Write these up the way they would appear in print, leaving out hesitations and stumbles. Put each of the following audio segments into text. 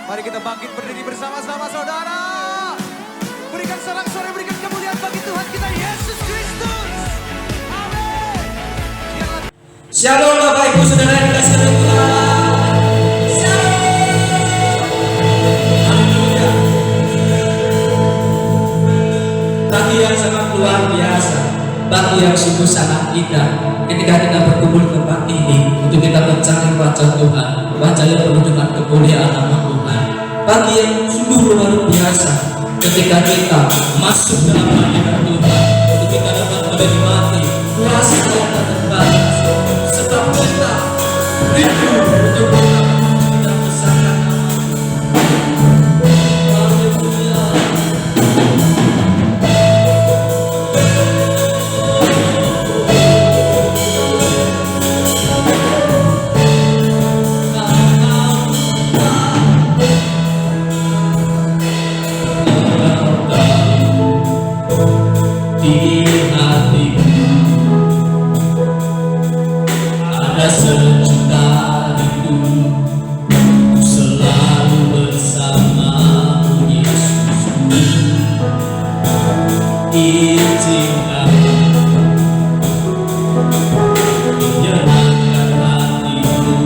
Mari kita bangkit berdiri bersama-sama saudara. Berikan sorak-sorai, berikan kemuliaan bagi Tuhan kita Yesus Kristus. Amin. Shalom Bapak Ibu Saudara yang dikasihi Tuhan. Haleluya. Bagi yang sangat luar biasa, bagi yang sungguh sangat indah, ketika kita berkumpul di tempat ini untuk kita mencari wajah Tuhan, wajah yang penuh dengan kemuliaan nama Tuhan. Bagi yang sungguh luar biasa, ketika kita masuk dalam hadirat Tuhan, untuk kita dapat menikmati kuasa yang tak terbatas, sebab kita rindu untuk memuji dan besarkan nama Tuhan. Haleluya. Di hatiku ada sejuta rindu untuk selalu bersamamu Yesusku. Izinkan menyenangkan hatiku,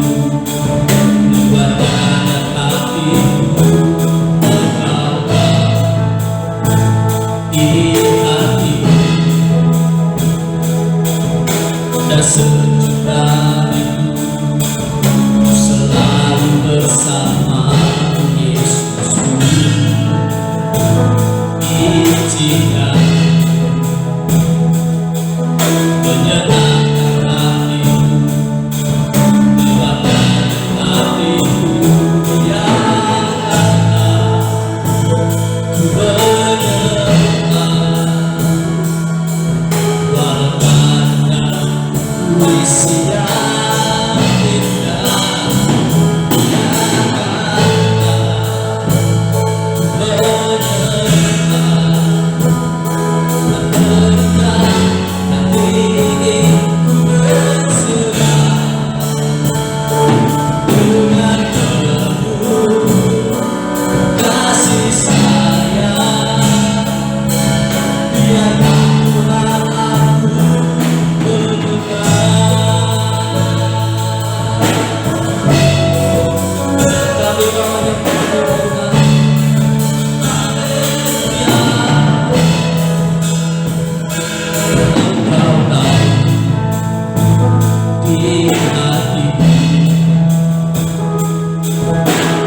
membuatkan hatiku terkawal. Di hatiku ada sejuta rindu untuk selalu bersamamu Yesusku. Izinkan menyenangkan hatiku, melambangkan hatiku yang karena ku menyembah, walaupun puisi yang indah, yang karena ku menyembah, menekan dan ingin ku berserah dengan penuh kasih sayang. Biarlah Tuhan aku kami banyak Tuhan. Haleluya. Engkau tahu di hatiku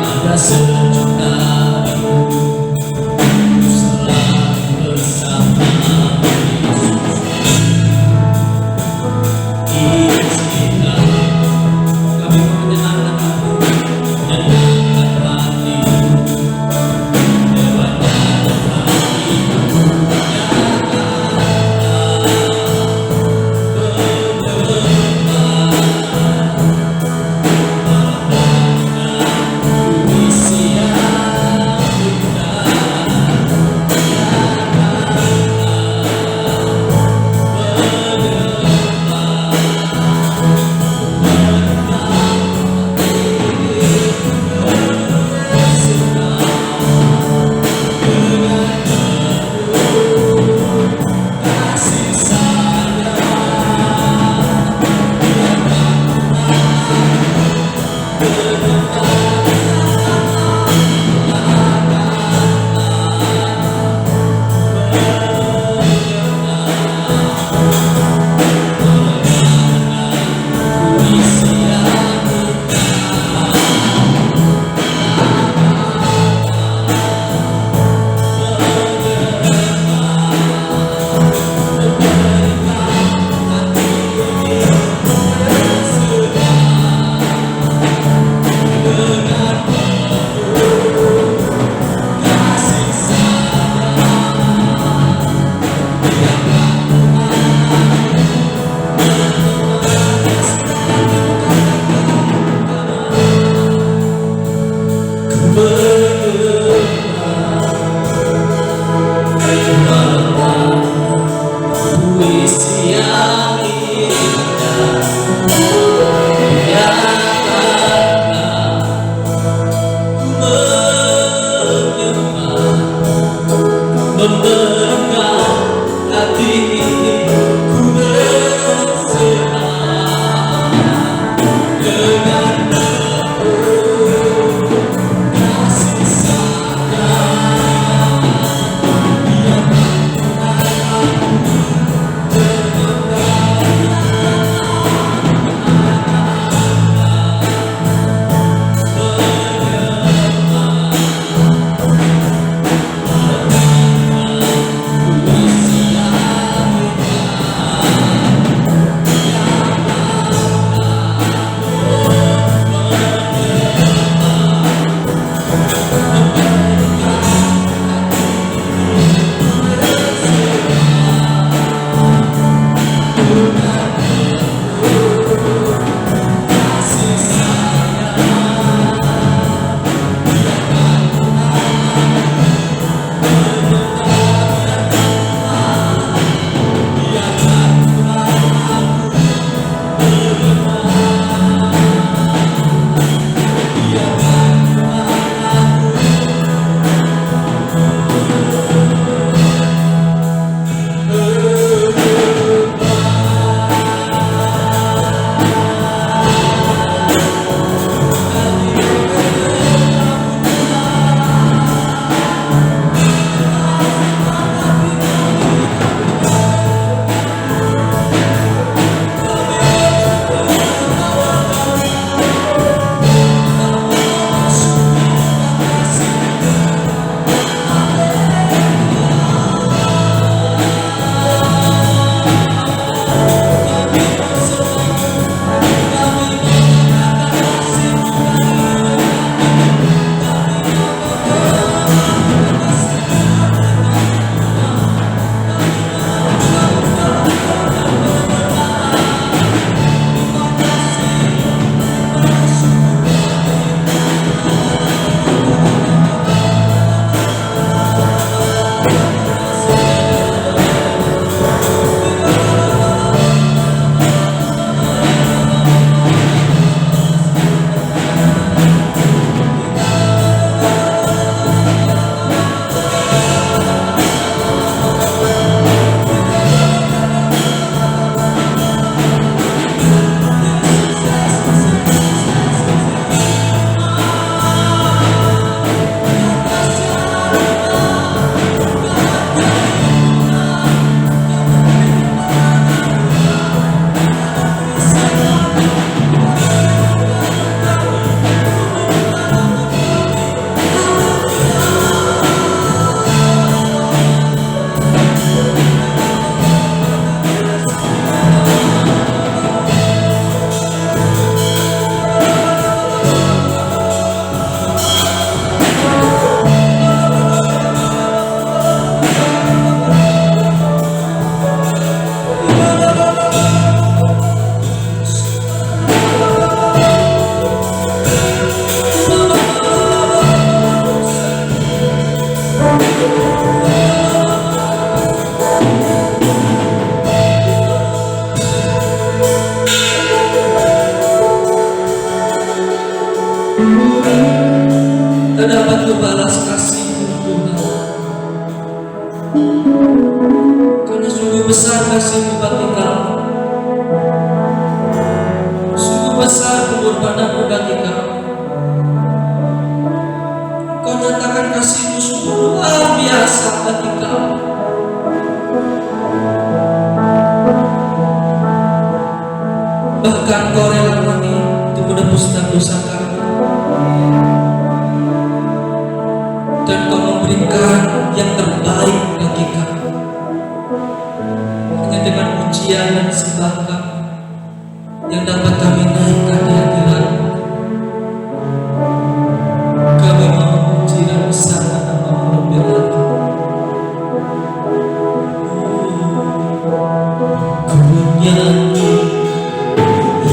ada sejuta rindu untuk selalu bersamamu Yesus. Izinkan kami menyenangkan hatiku, menyenangkan hatiku, mewanjakan hatiku yang karena menyembah, melambangkan puisi yang tak dapat kubalas kasih-Mu Tuhan. Karena sungguh besar kasih-Mu bagi kami, sungguh besar pengorbanan-Mu bagi kami. Kau nyatakan kasih-Mu sungguh luar biasa bagi kami. Bahkan Kau rela mati untuk menebus dosa kami, dan Kau memberikan yang terbaik bagi kami. Hanya dengan pujian dan sembah kami yang dapat kami naikkan di hadirat-Mu. Kami mau memuji dan bersama nama-Mu lebih lagi. Ku nyanyi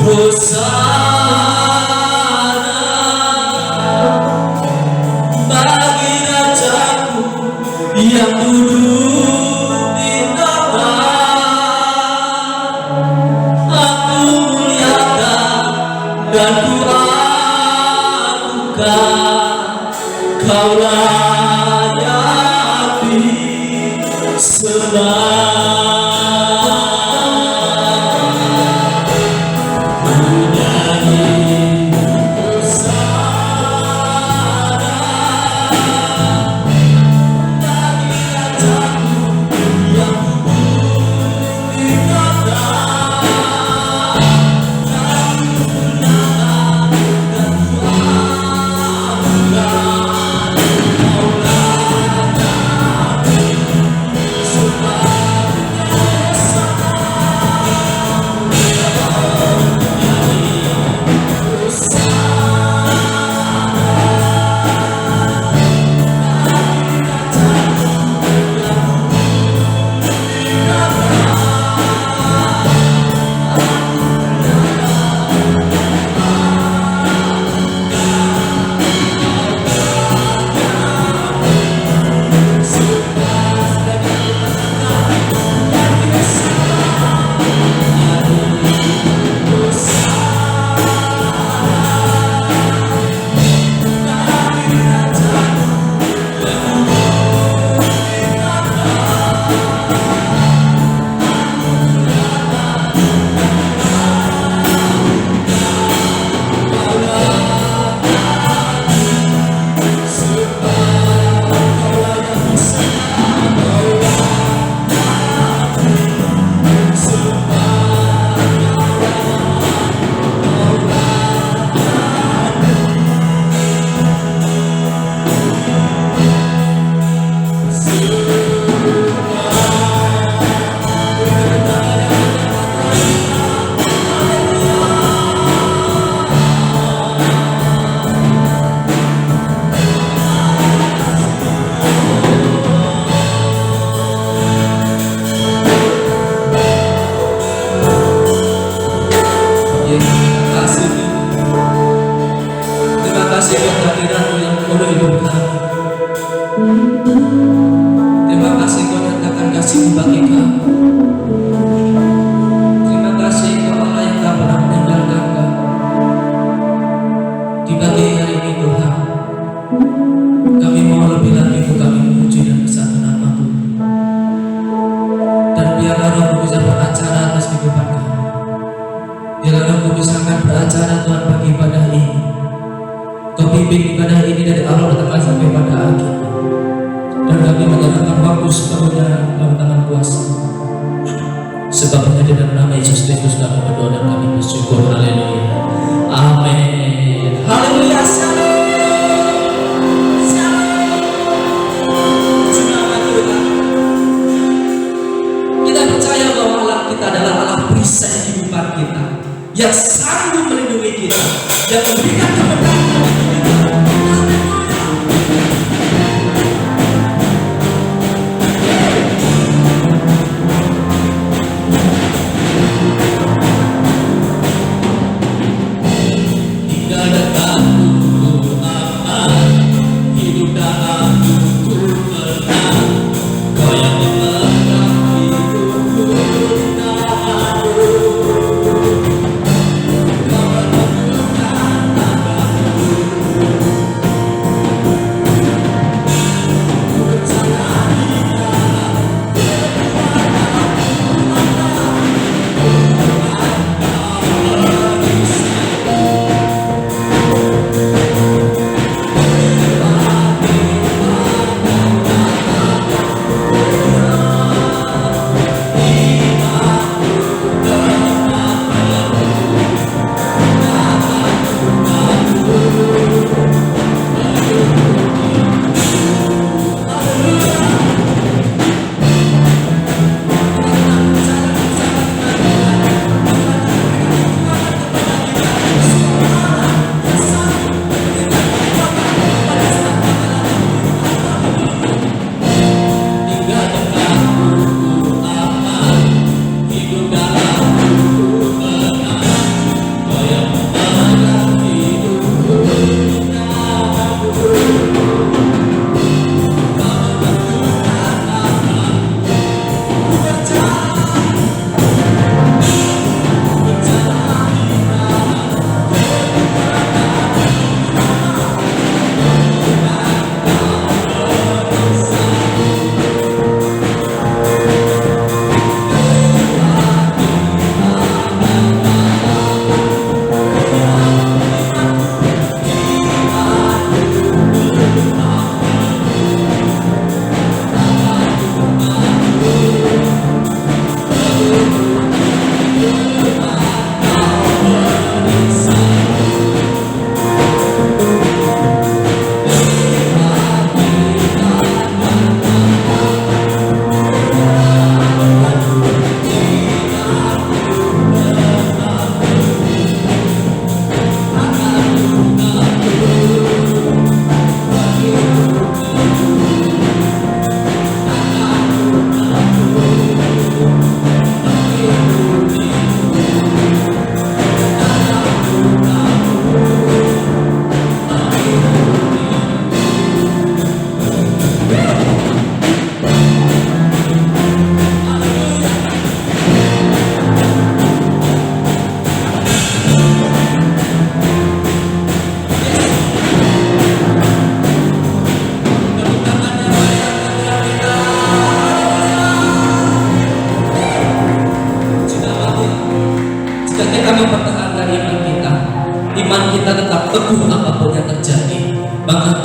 Hosana bagi Rajaku yang duduk di tempat. Aku muliakan dan ku agungkan, Kau layak disembah. Terima kasih Kau nyatakan kasih-Mu bagi kami. Terima kasih Kau Allah yang tak pernah meninggalkan kami. Di pagi hari ini Tuhan, kami mau lebih lagi kami memuji dan bersatu nama-Mu. Dan biarlah Roh-Mu bisa beracara atas kehidupan kami. Biarlah Roh-Mu bisa akan beracara Tuhan bagi ibadah ini. Kau pimpin ibadah ini dari awal tengah sampai pada akhir. Dan kami menyerahkan waktu sepenuhnya dalam tangan kuasa. Sebab hanya di dalam nama Yesus Kristus kami berdoa dan kami bersyukur. Haleluya. Amin. Haleluya. Shalom. Shalom. Nama Tuhan. Kita percaya bahwa Allah kita adalah Allah perisai kehidupan kita, yang sanggup melindungi kita, yang memberikan kemenangan bagi kita.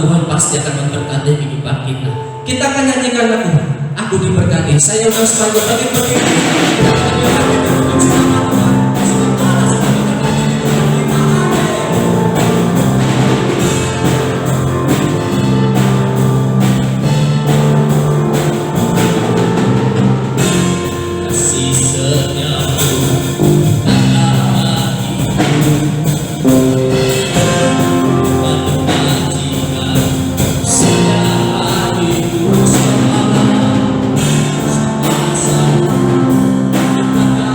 Tuhan pasti akan memberkati kehidupan kita. Kita akan nyanyikan lagu Aku Diberkati. Saya undang sepanjang bagi kasih setiamu adalah hidupku, menantikan setiap hidupku selama semasa dipandang segalanya,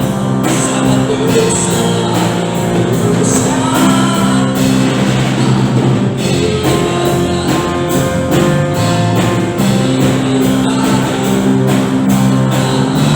menantikan sangat bersama kasih setiamu adalah hidupku, menantikan setiap hidupku semasa dipandang segalanya, menantikan sangat bersama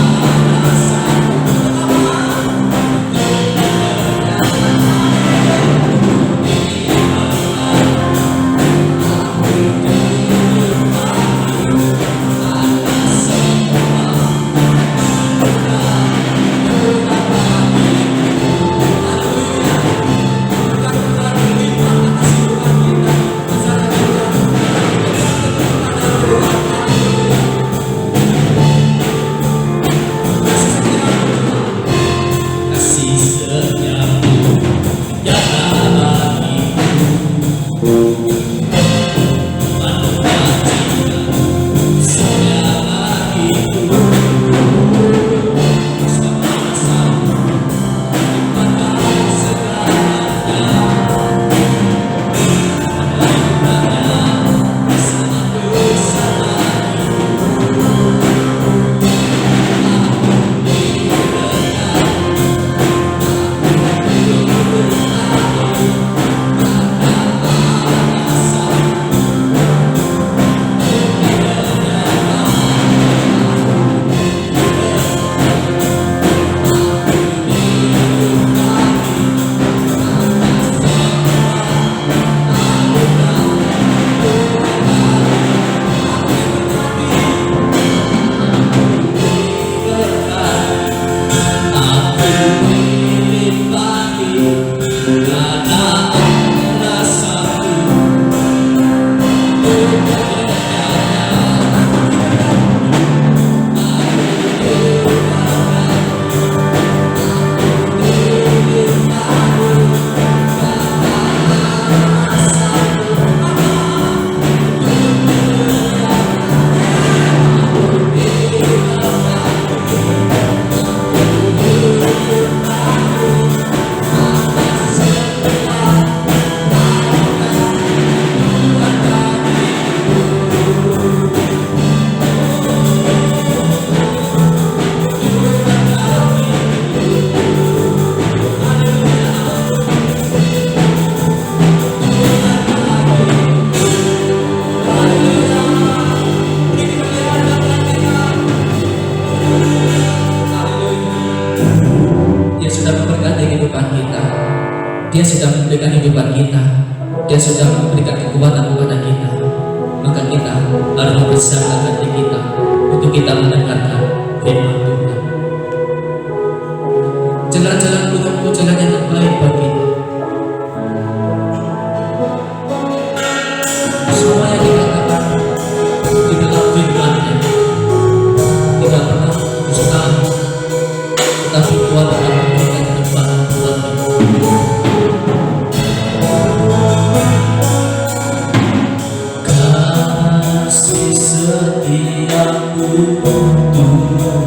Dia sudah memberkati kehidupan kita. Dia sudah memberikan kehidupan kita. Dia sudah memberikan kekuatan kepada kita. Maka kita harus membesarkan hati kita untuk kita mendengarkan firman Tuhan. Jalan-jalan Tuhan itu jalan yang terbaik bagi kita. Semua yang dikatakan di dalam firman-Nya tidak pernah mustahil, tetapi Tuhan akan memberikan kekuatan buat kita. Kasih setiamu Tuhan,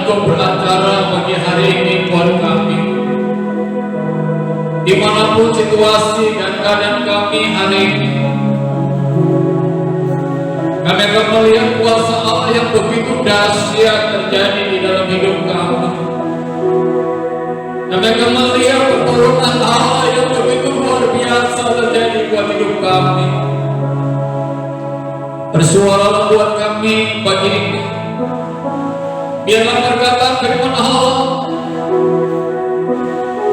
Engkau beracara bagi hari ini buat kami. Dimanapun situasi dan keadaan kami hari ini, kami akan melihat kuasa Allah yang begitu dahsyat terjadi di dalam hidup kami. Kami akan melihat pertolongan Allah yang begitu luar biasa terjadi buat hidup kami. Bersuara buat kami pagi ini. Biarlah perkataan firman Allah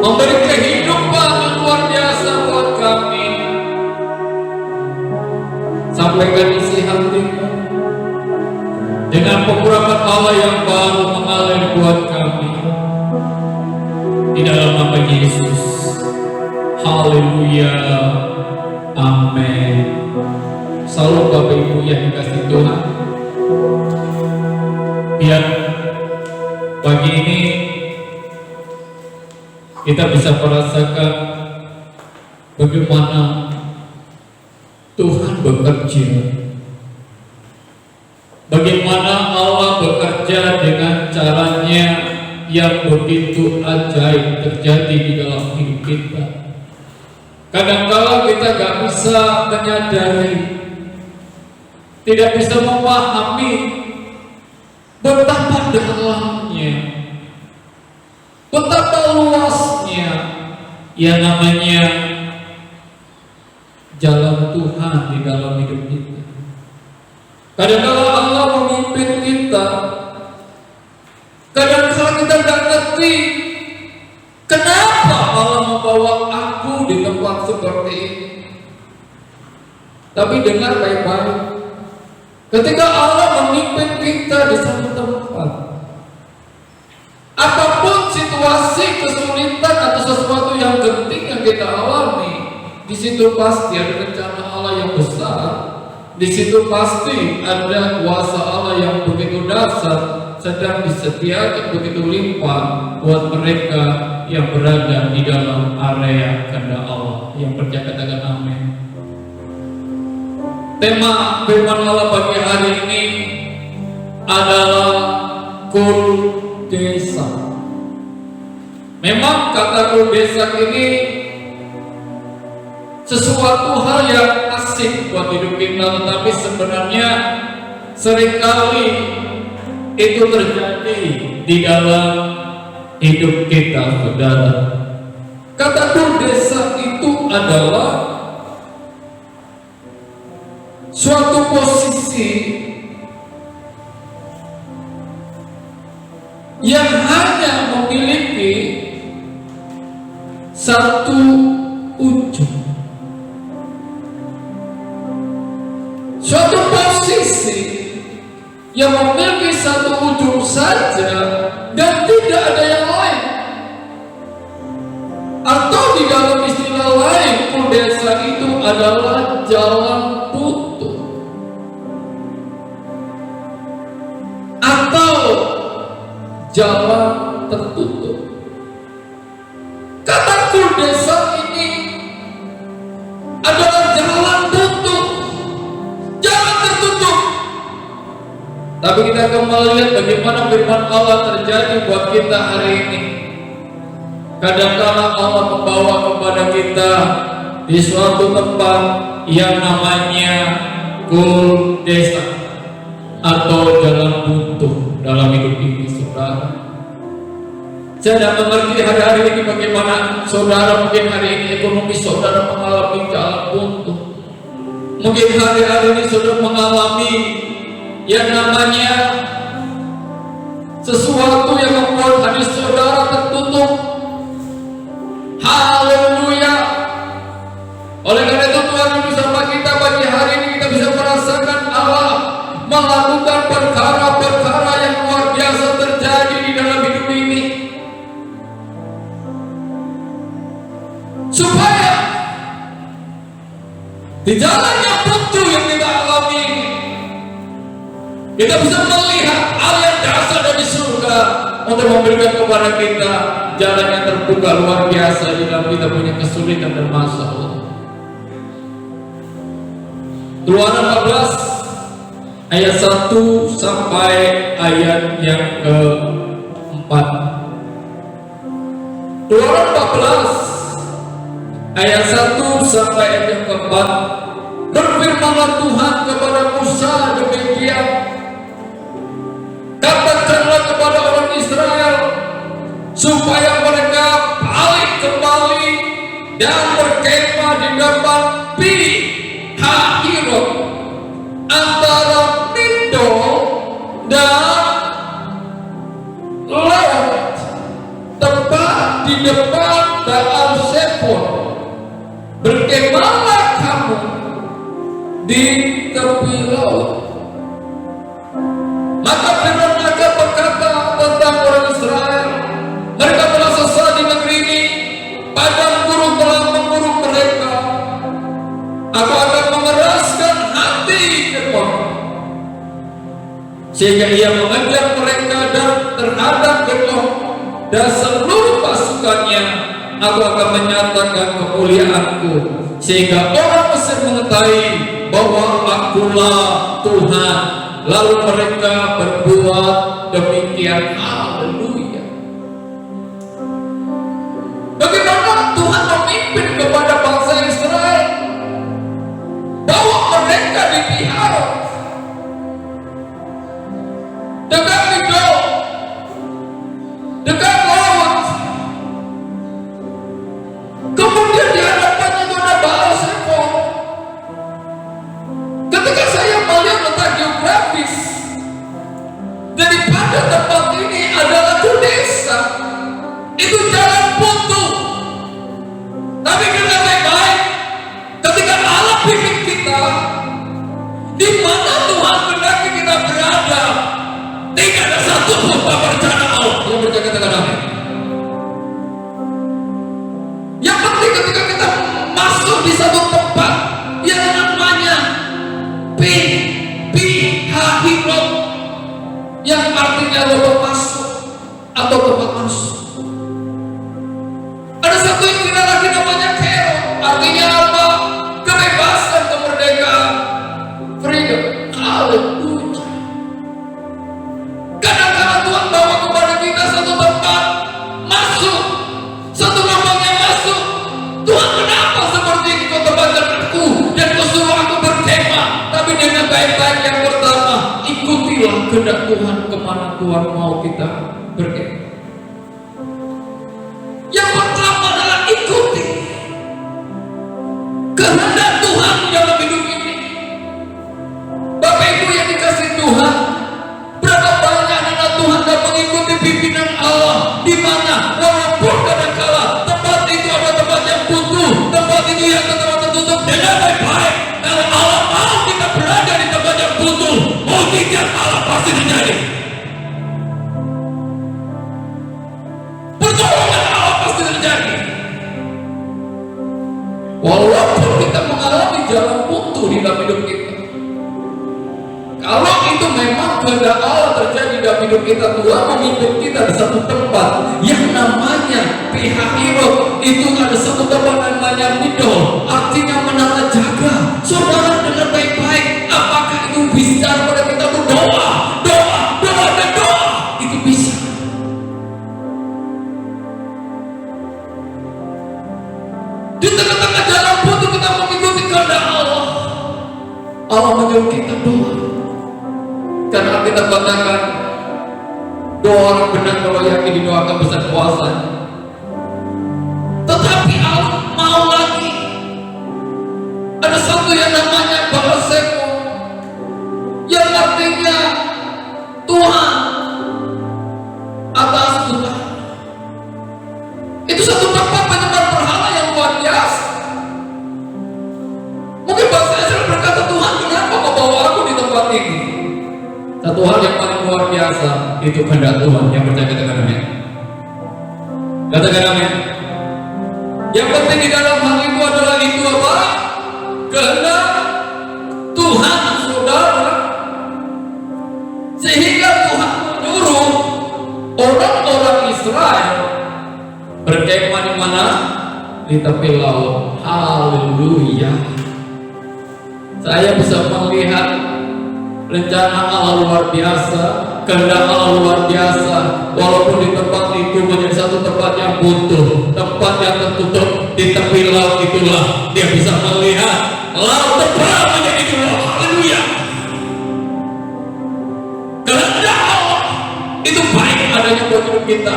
memberi kehidupan yang luar biasa buat kami. Sampaikan isi hatimu dengan pengurapan Allah yang baru mengalir buat kami. Di dalam nama Yesus. Haleluya. Amin. Salam Bapak Ibu yang dikasihi Tuhan. Biar pagi ini kita bisa merasakan bagaimana Tuhan bekerja. Bagaimana Allah bekerja dengan caranya yang begitu ajaib terjadi di dalam hidup kita. Kadang-kala kita gak bisa menyadari, tidak bisa memahami betapa dalamnya, betapa luasnya yang namanya jalan Tuhan di dalam hidup kita. Kadang-kala Allah memimpin kita, kadang-kala kita tidak ngerti kenapa Allah membawa aku di tempat seperti ini. Tapi dengar baik-baik, ketika Allah memimpin kita di satu tempat, apapun situasi kesulitan atau sesuatu yang genting yang kita alami, di situ pasti ada rencana Allah yang besar. Di situ pasti ada kuasa Allah yang begitu dahsyat sedang disediakan begitu limpah buat mereka yang berada di dalam area kehendak Allah. Yang percaya katakan amin. Tema firman Allah pagi hari ini adalah kudesa. Memang kata kudesa ini sesuatu hal yang asing buat hidup kita, tetapi sebenarnya seringkali itu terjadi di dalam hidup kita, saudara. Kata kudesa itu adalah suatu posisi yang hanya memiliki satu ujung. Suatu posisi yang memiliki satu ujung saja dan tidak ada yang lain. Atau di dalam istilah lain, kudesa itu adalah jalan buntu atau jalan tertutup. Kata kudesa ini adalah jalan buntu, jalan tertutup. Tapi kita akan melihat bagaimana firman Allah terjadi buat kita hari ini. Kadang-kala Allah membawa kepada kita di suatu tempat yang namanya kudesa atau jalan buntu dalam hidup ini, saudara. Saya tidak mengerti hari-hari ini bagaimana saudara, mungkin hari ini ekonomi saudara mengalami jalan buntu. Mungkin hari-hari ini saudara mengalami yang namanya sesuatu yang membuat hati saudara tertutup. Haleluya. Oleh karena itu Tuhan bersama kita pagi hari ini kita bisa merasakan Allah melakukan perkara-perkara yang luar biasa terjadi di dalam hidup ini, supaya di jalan yang buntu yang kita alami ini kita bisa melihat hal yang dasar dari surga untuk memberikan kepada kita jalan yang terbuka luar biasa di dalam kita punya kesulitan dan masalah. Keluaran 14 ayat 1 sampai ayat yang keempat. Keluaran 14 ayat 1 sampai ayat yang keempat. Berfirmanlah Tuhan kepada Musa demikian, katakanlah kepada orang Israel supaya mereka balik kembali dan berkemah di depan Pi-hahirot antara Migdol dan Laut, tepat di depan Baal-Zephon. Berkemahlah kamu di tepi laut. Maka firman Naga berkata tentang orang Israel, mereka telah sesat di negeri ini, padang gurun telah mengurung mereka. Aku akan mengeraskan hati Fir'aun, sehingga ia mengejar mereka dan terhadap Fir'aun dan seluruh pasukannya. Aku akan menyatakan kemuliaanku, sehingga orang Mesir mengetahui bahwa akulah Tuhan. Lalu mereka berbuat demikian. Haleluya. Bagaimana Tuhan memimpin kepada bangsa Israel bahwa mereka dipihak dekat Migdol, dekat laut. Kemudian di hadapannya itu ada Baal-Zephon. Ketika saya melihat letak geografis, daripada tempat ini adalah desa, itu jalan buntu. Tapi kita baik-baik, ketika Allah pimpin kita, di mana Tuhan kehendaki kita berada, tidak ada satu pun rencana Allah yang berjaga dengan amin. Yang penting ketika kita masuk di satu tempat yang namanya Pi-hahirot, yang artinya lubang masuk atau tempat masuk. Ada satu istilah lagi namanya Kero, artinya apa? Kebebasan, kemerdekaan, freedom. Haleluya. Kadang-kadang Tuhan bawa kepada kita satu tempat masuk, satu lubang yang masuk. Tuhan, kenapa seperti ini kau tempatkan aku dan kau suruh aku berkemah? Tapi dengan baik-baik. Yang pertama, ikutilah kehendak Tuhan kemana Tuhan mau kita berkemah. Yang pertama adalah ikuti kehendak Tuhan dalam hidup ini. Bapak Ibu yang dikasih Tuhan, berapa banyak anak Tuhan yang mengikuti pimpinan Allah, di mana walaupun kadang-kala tempat itu ada tempat yang buntu, tempat itu yang tempat tertutup. Dengan baik-baik, kalau Allah mau kita berada di tempat yang buntu, mukjizat Allah pasti terjadi. Pertolongan Allah pasti terjadi. Walaupun kita mengalami jalan buntu di dalam hidup kita, kalau itu memang kehendak Allah terjadi dalam hidup kita, Tuhan memimpin kita di satu tempat yang namanya Pi-hahirot. Itu ada satu tempat namanya Migdol, artinya menata jaga. Saudara dengar baik-baik, apakah itu bisa pada kita berdoa, doa, doa dan doa? Itu bisa. Di tengah-tengah jalan buntu kita mengikuti kehendak Allah. Allah menyuruh kita doa. Karena kita katakan doa orang benar kalau yakin didoakan besar kuasa. Tetapi Allah mau lagi. Ada satu yang namanya Baal-Zephon, yang artinya Tuhan atas Tuhan. Itu satu tempat penyembah berhala yang luar biasa. Mungkin bangsa Israel berkata, Tuhan, kenapa kau bawa aku di tempat ini? Satu hal yang paling luar biasa, itu kehendak Tuhan. Yang percaya katakan amin. Katakan amin. Yang penting di dalam hal itu adalah itu apa? Kehendak Tuhan, saudara. Sehingga Tuhan menyuruh orang-orang Israel berkemah di mana? Di tepi laut. Haleluya. Saya bisa melihat Rencana Allah luar biasa, kehendak Allah luar biasa. Walaupun di tempat itu menjadi satu tempat yang buntu, tempat yang tertutup, di tepi laut itulah dia bisa melihat laut terbelah menjadi dua. Haleluya. Kehendak Allah itu baik adanya buat hidup kita.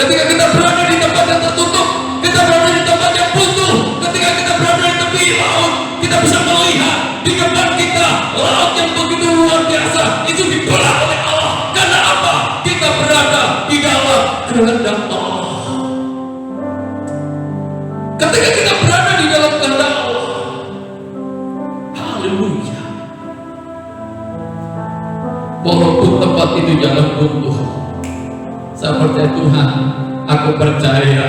Ketika kita berada di tempat yang tertutup, kita berada di tempat yang buntu, ketika kita berada di tepi laut, kita bisa melihat di depan kita laut yang begitu luar biasa. Itu dibelah oleh Allah. Karena apa? Kita berada di dalam kehendak Allah. Ketika kita berada di dalam kehendak Allah, haleluya. Walaupun tempat itu jalan buntu, saya percaya Tuhan, aku percaya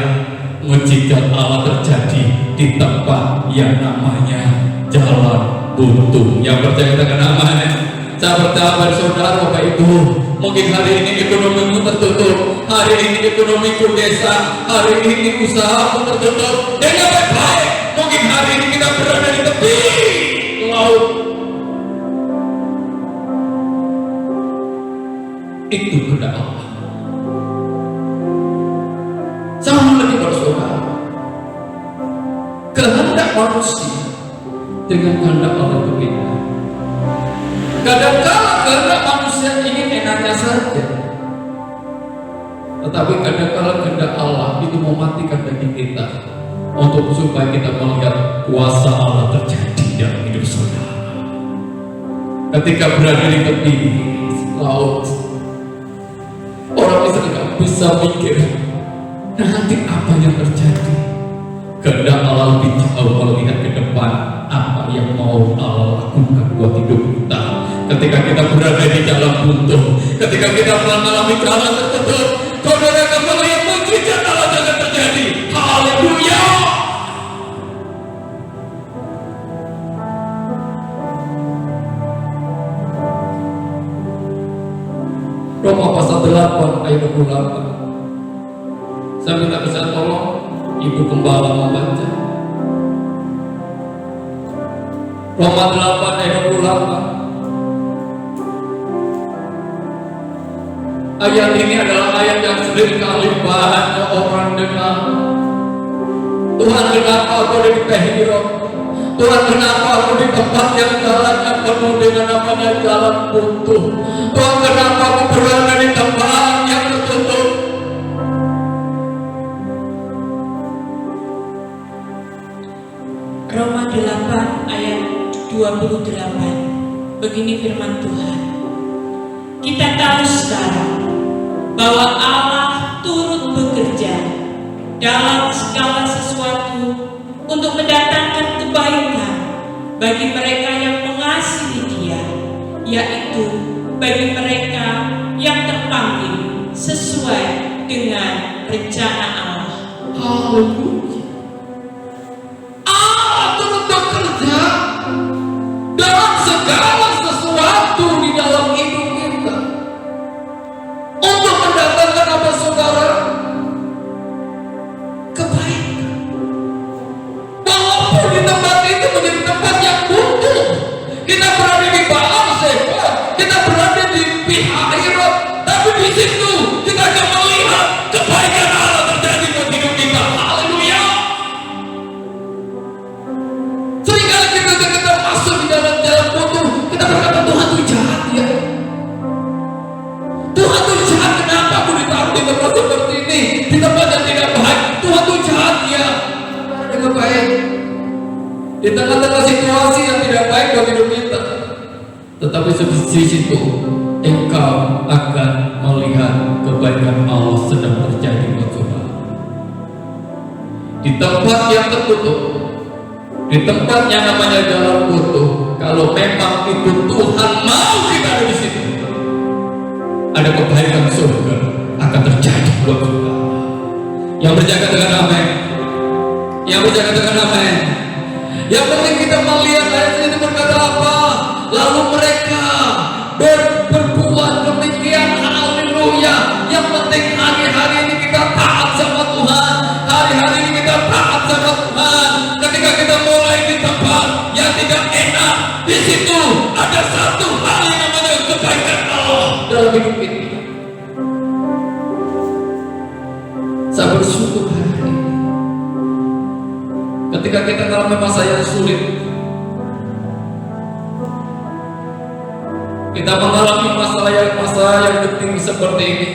mujizat Allah terjadi di tempat yang namanya jalan buntu. Yang percaya dengan namanya, saya percaya pada saudara Bapak Ibu, mungkin hari ini ekonomimu tertutup, hari ini ekonomiku desa, hari ini usahamu tertutup dengan baik-baik. Mungkin hari ini kita berada di tepi laut. Itu kehendak Allah. Sama lagi bersaudara, kehendak manusia dengan kehendak Allah itu beda. Kadang-kadang kehendak manusia ingin enaknya saja, tetapi kadang-kadang kehendak Allah itu mematikan daging kita untuk supaya kita melihat kuasa Allah terjadi dalam hidup saudara. Ketika berada di tepi laut, orang bisa tidak bisa mikir nanti apa yang terjadi. Kehendak Allah lebih jauh melihat ke depan apa yang mau Allah lakukan buat hidup kita. Ketika kita berada di jalan buntu, ketika kita mengalami jalan tertutup, saudara akan melihat mujizat Allah akan terjadi. Haleluya. Roma pasal 8 ayat 28. Saya minta bisa tolong Ibu Gembala membaca Roma 8 ayat 28. Ayat ini adalah ayat yang sering kali banyak orang dengar. Tuhan, kenapa aku ada di Pehiro? Tuhan, kenapa aku di tempat yang jalannya penuh dengan namanya jalan buntu? Tuhan, kenapa aku berada di tempat yang tertutup? Roma 8 ayat 28. Begini firman Tuhan. Kita tahu sekarang bahwa Allah turut bekerja dalam segala sesuatu untuk mendatangkan kebaikan bagi mereka yang mengasihi Dia, yaitu bagi mereka yang terpanggil sesuai dengan rencana Allah. Haleluya. Allah turut bekerja dalam segala sesuatu di dalam hidup kita untuk mendatangkan apa saudara? Kebaikan. Walaupun di tempat itu menjadi tempat yang buntu, kita berada di Baal Zeba, kita berada di pihak Herod, tapi di situ kita akan melihat kebaikan Allah terjadi buat hidup kita. Haleluya. Seringkali kita masuk di dalam jalan buntu, kita berkata Tuhan itu jahat ya. Tuhan itu jahat, kenapa aku ditaruh di tempat seperti ini, di tempat yang tidak baik. Tuhan itu jahat ya. Dengan baik di tengah-tengah situasi yang tidak baik buat hidup kita, tetapi di situ engkau akan melihat kebaikan Allah sedang terjadi buat saudara. Di tempat yang tertutup, di tempat yang namanya jalan buntu, kalau memang itu Tuhan mau kita ada di situ, ada kebaikan surga akan terjadi buat kita. Yang berjaga dengan amin, yang berjaga dengan amin. Yang penting kita melihat ayat ini berkata apa? Lalu mereka berbuat demikian. Haleluya. Yang penting hari-hari ini kita taat sama Tuhan. Hari-hari ini kita taat sama Tuhan. Ketika kita mulai di tempat yang tidak enak, di situ ada satu hal yang namanya mengalami masa yang sulit, kita mengalami masalah yang penting seperti ini,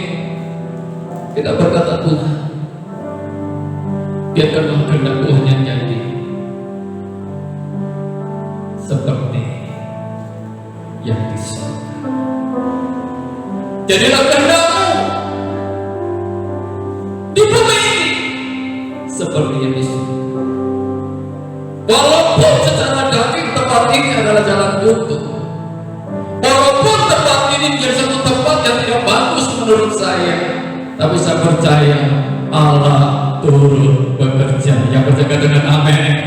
kita berkata, Tuhan, biarkanlah kehendak Tuhan yang jadi seperti yang di surga. Jadilah kehendak-Mu di bumi ini seperti yang di surga. Walaupun secara daging tempat ini adalah jalan buntu, walaupun tempat ini menjadi satu tempat yang tidak bagus menurut saya, tapi saya percaya Allah turut bekerja. Yang percaya dengan amin.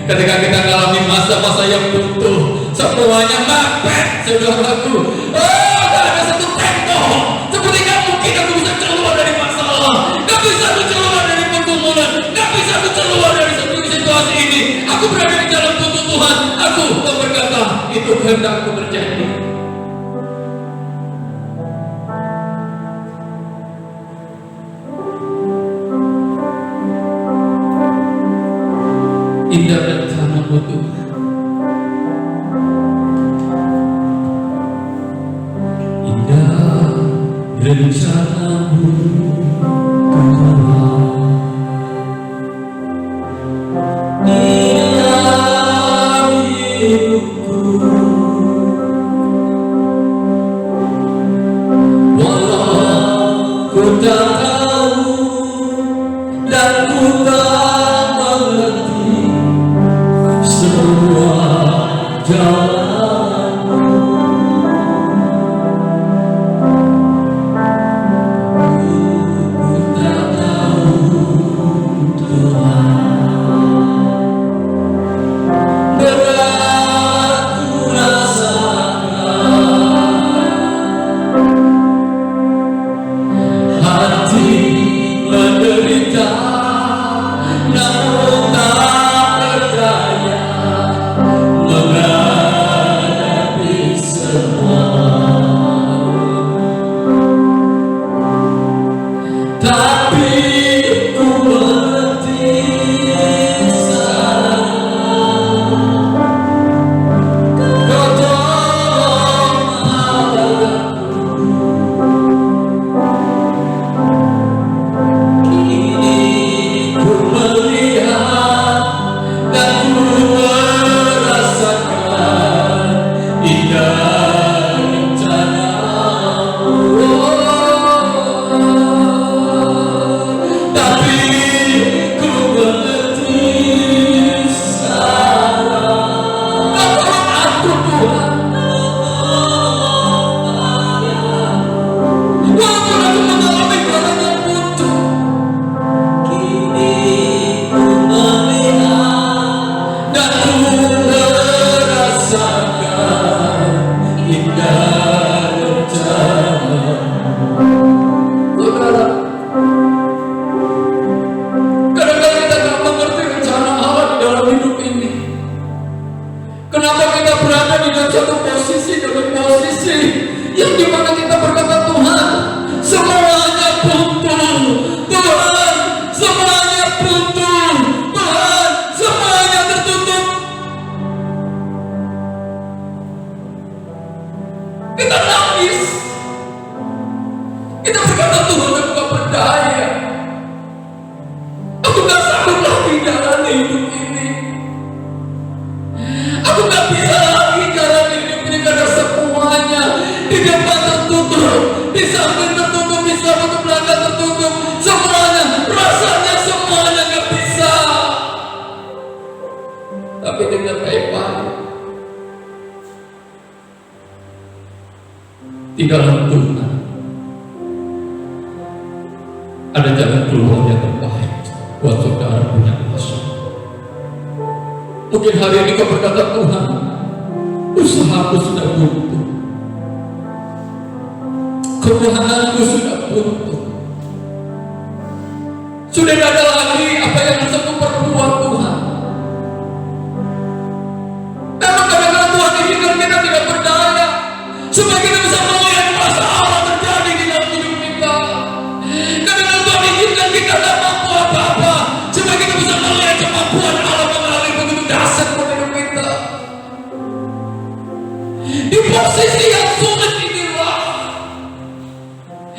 Ketika kita mengalami masa-masa yang buntu, semuanya mepet, saudaraku. Oh, ada satu tembok. Seperti gak mungkin aku bisa keluar dari masalah, gak bisa aku keluar dari pergumulan, gak bisa aku keluar dari situasi ini. Aku berada di dalam buntu Tuhan. Aku berkata, itu kehendak-Mu terjadi. Indah rencana-Mu Tuhan. Indah rencana-Mu Tuhan. Indah hidupku, walau ku tak tahu dan ku tak mengerti semua jalan-Mu, ku tak tahu Tuhan. Berat ku rasakan, hati menderita, namun tak berdaya menghadapi semua. Tapi ku mengerti sekarang, Kau tolong aku. Kini ku melihat dan ku merasakan indah rencana-Mu. Tapi ku mengerti sekarang. Kau tolong aku Tuhan. Walaupun aku mengalami jalan yang buntu, kini ku melihat dan ku merasakan indah rencana-Mu. Saudara, kadang-kadang kita tak mengerti rencana Allah di dalam hidup ini. Kenapa kita berada di dalam satu posisi yang dimana kita berkata, Tuhan, semuanya buntu, Tuhan, semuanya buntu, Tuhan, semuanya tertutup. Kita nangis, kita berkata, Tuhan, aku gak berdaya, aku gak sanggup lagi jalan hidup ini, aku gak bisa lagi jalan hidup ini karena semuanya di depan tertutup, di samping tertutup, di samping belakang tertutup, semuanya, rasanya semuanya gak bisa. Tapi dengan baik-baik, di dalam Tuhan ada jalan keluar yang terbaik buat saudara punya masalah. Mungkin hari ini kau berkata, Tuhan, usahaku sudah buntu, keuanganku sudah buntu, sudah tidak ada lagi apa yang bisa ku perbuat, Tuhan. Memang kadang-kadang Tuhan izinkan kita tidak berdaya supaya kita bisa melihat masalah terjadi di dalam hidup kita. Kadang-kadang Tuhan izinkan kita tidak mampu apa-apa supaya kita bisa melihat kemampuan Allah melalui begitu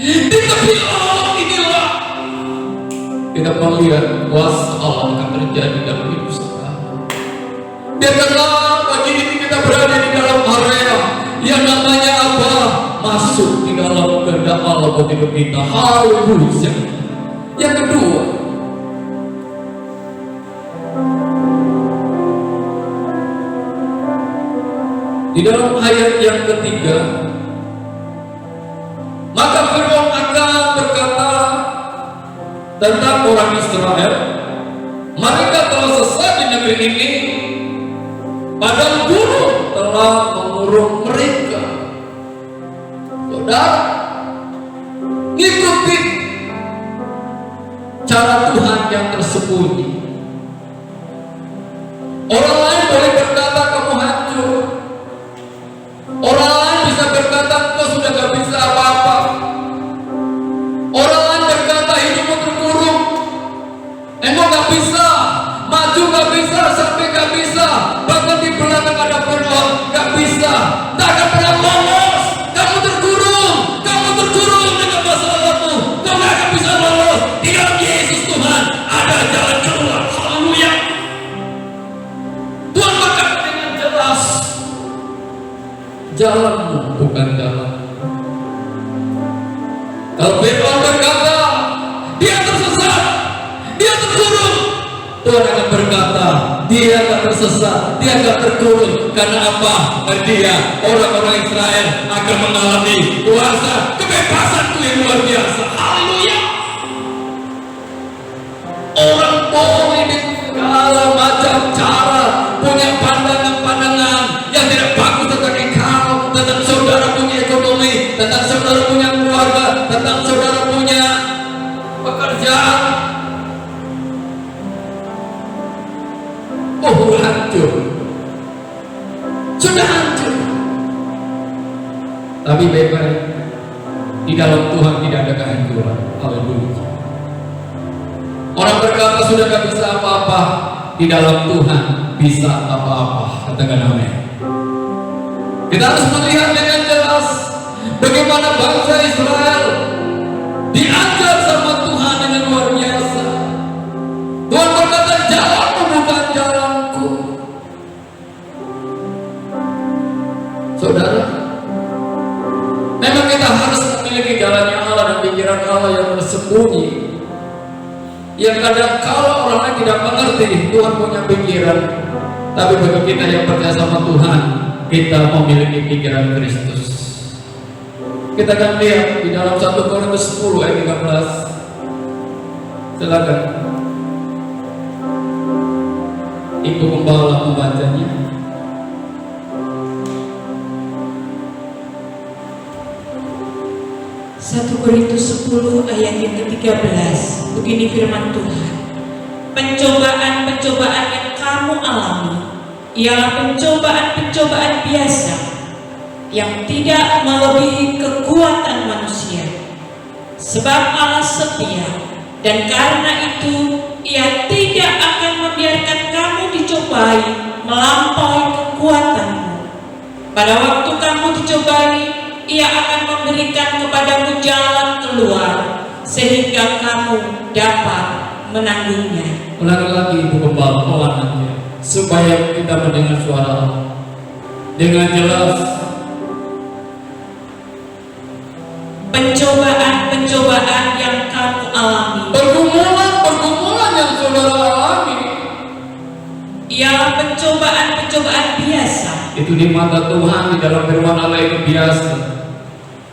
Di tepi laut inilah kita melihat kuasa Allah akan terjadi dalam hidup sekarang. Biarkanlah pagi ini kita berada di dalam area yang namanya apa? Masuk di dalam kehendak Allah buat hidup kita. Haleluya. Yang kedua, di dalam ayat yang ketiga, maka Firaun akan berkata tentang orang Israel, mereka telah sesat di negeri ini, padahal guru telah mengurung mereka. Saudara, ikuti cara Tuhan yang tersembunyi. Orang lain boleh berkata kamu hancur. Orang lain bisa berkata kau sudah gak bisa apa-apa. Orang lain berkata hidupmu terkurung. Engkau gak bisa, maju gak bisa, sampai gak bisa. Bahkan di belakang ada Firaun, gak bisa. Tak akan pernah lolos. Kamu terkurung dengan masalahmu. Kau gak akan bisa lolos. Di dalam Yesus Tuhan ada jalan keluar. Haleluya. Tuhan berkata dengan jelas, jalanmu bukan jalan. Kalau Firaun berkata dia tersesat, dia terkurung, Tuhan akan berkata dia akan tersesat, dia akan terkurung. Karena apa? Dia, orang-orang Israel akan mengalami kuasa kebebasanku yang luar biasa. Haleluya. Orang boleh dengan segala macam cara punya pandangan-pandangan yang tidak bagus tentang engkau, tentang saudara punya ekonomi, tentang saudara punya keluarga, tentang saudara punya pekerjaan. Oh, hancur, sudah hancur. Tapi baik-baik, di dalam Tuhan tidak ada kehancuran. Haleluya. Orang berkata sudah gak bisa apa-apa, di dalam Tuhan bisa apa-apa. Katakan amin. Kita harus melihat dengan jelas bagaimana bangsa Israel diajar sama Tuhan dengan luar biasa. Tuhan berkata jalanmu bukan jalanku. Saudara, memang kita harus memiliki jalannya Allah dan pikiran Allah yang bersembunyi. Yang kadang kalau orang lain tidak mengerti, Tuhan punya pikiran. Tapi bagi kita yang percaya sama Tuhan, kita memiliki pikiran Kristus. Kita akan lihat di dalam 1 Korintus 10 ayat 13. Silakan Ibu Gembala membacanya. Satu Korintus 10 ayat yang ke-13. Begini firman Tuhan. Pencobaan-pencobaan yang kamu alami ialah pencobaan-pencobaan biasa yang tidak melebihi kekuatan manusia. Sebab Allah setia, dan karena itu Ia tidak akan membiarkan kamu dicobai melampaui kekuatanmu. Pada waktu kamu dicobai, Ia akan memberikan kepadamu jalan keluar sehingga kamu dapat menanggungnya. Ulangi lagi Ibu Gembala, pelan supaya kita mendengar suara Allah dengan jelas. Pencobaan-pencobaan yang kamu alami, Pergumulan yang saudara alami, ialah pencobaan-pencobaan biasa itu di mata Tuhan, di dalam firman Allah itu biasa,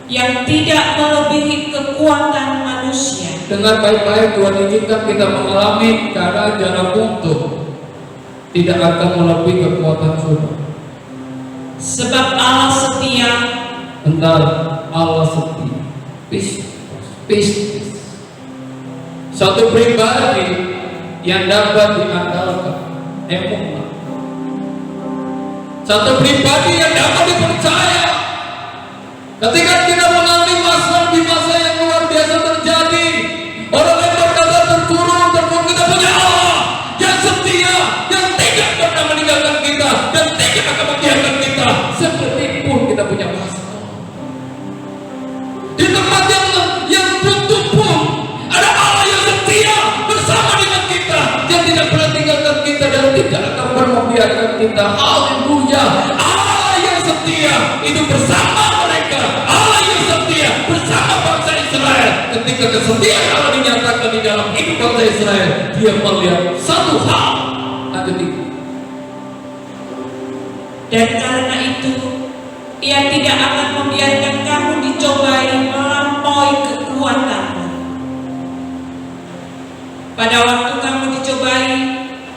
yang tidak melebihi kekuatan manusia. Dengar baik-baik, Tuhan izinkan kita mengalami keadaan jalan buntu, tidak akan melebihi kekuatan saudara. Sebab Allah setia. Bentar, Allah setia. Pistis. Satu pribadi yang dapat diandalkan, emang. Satu pribadi yang dapat dipercaya. Ketika kita mengalami masalah di masa yang luar biasa terjadi, orang yang berkata terkurung, kita punya Allah yang setia, yang tidak pernah meninggalkan kita dan tidak akan membiarkan kita seperti pun kita punya masalah. Di tempat kita. Haleluya. Allah yang setia itu bersama mereka. Allah yang setia bersama bangsa Israel. Ketika kesetiaan Allah dinyatakan di dalam hidup bangsa Israel, dia melihat satu hal yang ketiga. Dan karena itu, Ia tidak akan membiarkan kamu dicobai melampaui kekuatanmu. Pada waktu kamu dicobai,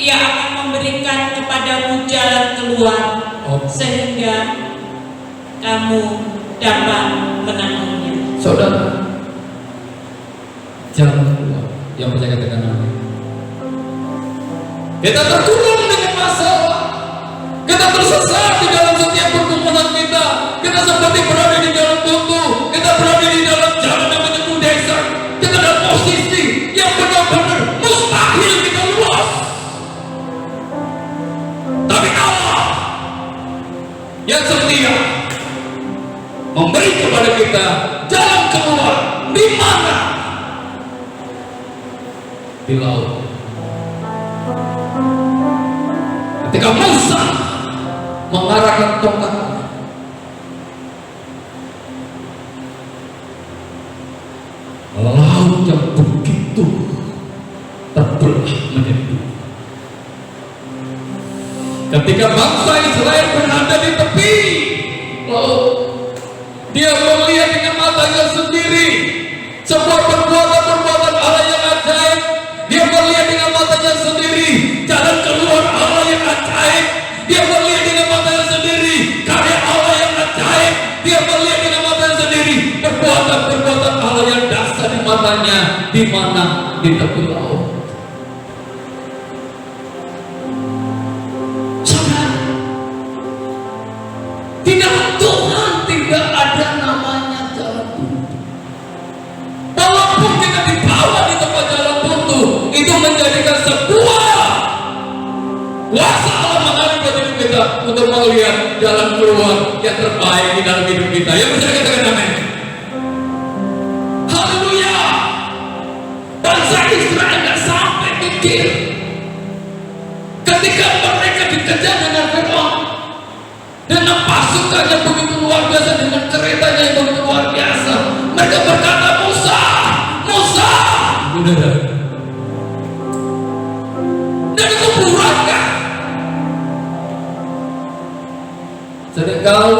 Ia akan memberikan kepadamu jalan keluar, sehingga kamu dapat menanggungnya. Saudara, jalan keluar yang percaya katakan amin. Kita terkurung dengan masalah, kita tersesat di dalam setiap pergumulan kita. Kita seperti berada di dalam buntu, kita berada di dalam jalan yang menempuh desa. Kita dalam posisi yang benar-benar mustahil kita luas. Tapi Allah yang setia memberi kepada kita jalan keluar. Di mana? Di laut. Ketika Musa mengarahkan tongkatnya, laut yang begitu terbelah menjadi dua. Ketika bangsa Israel berada di tepi laut, dia melihat dengan matanya sendiri sebuah perbuatan Allah yang ajaib. Dia melihat dengan matanya sendiri jalan keluar Allah yang ajaib. Dia melihat dengan matanya sendiri karya Allah yang ajaib. Dia melihat dengan matanya sendiri perbuatan Allah yang dahsyat di matanya. Di mana? Di tepi laut. Saudara, di dalam Tuhan tidak ada namanya jalan buntu. Walaupun kita dibawa di tempat jalan buntu, itu menjadikan sebuah kuasa Allah mengalir buat hidup kita untuk melihat jalan keluar yang terbaik di dalam hidup kita. Yang percaya katakan amin. Haleluya. Bangsa Israel tidak sampai pikir ketika mereka dikejar dengan Firaun dengan pasukan yang begitu luar biasa, dengan keretanya yang begitu luar biasa. Mereka berkata, Musa, dan itu burakah? Seringkali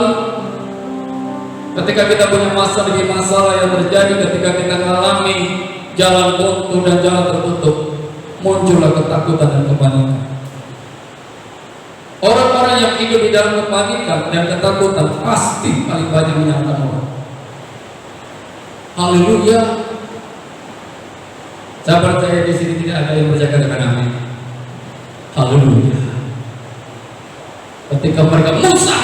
ketika kita punya masalah yang terjadi, ketika kita mengalami jalan buntu dan jalan tertutup, muncullah ketakutan dan kepanikan. Orang-orang yang hidup di dalam kepanikan dan ketakutan pasti paling banyak menyalahkan orang. Haleluya. Saya percaya di sini tidak ada yang percaya dengan amin. Haleluya. Ketika mereka Musa,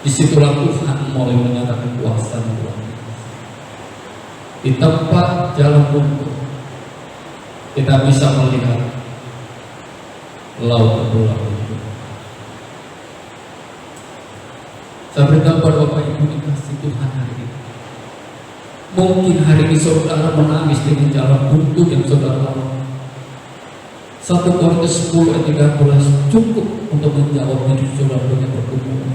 disitulah Tuhan mulai menyatakan kuasa-Nya luar biasa. Di tempat jalan buntu, kita bisa melihat laut terbelah. Saya beritahu kepada Bapak Ibu dikasih Tuhan hari ini. Mungkin hari ini saudara menangis dengan jalan buntu yang saudara lalui. 1 Korintus 10 ayat 13 cukup untuk menjawab hidup saudara dengan pergumulan.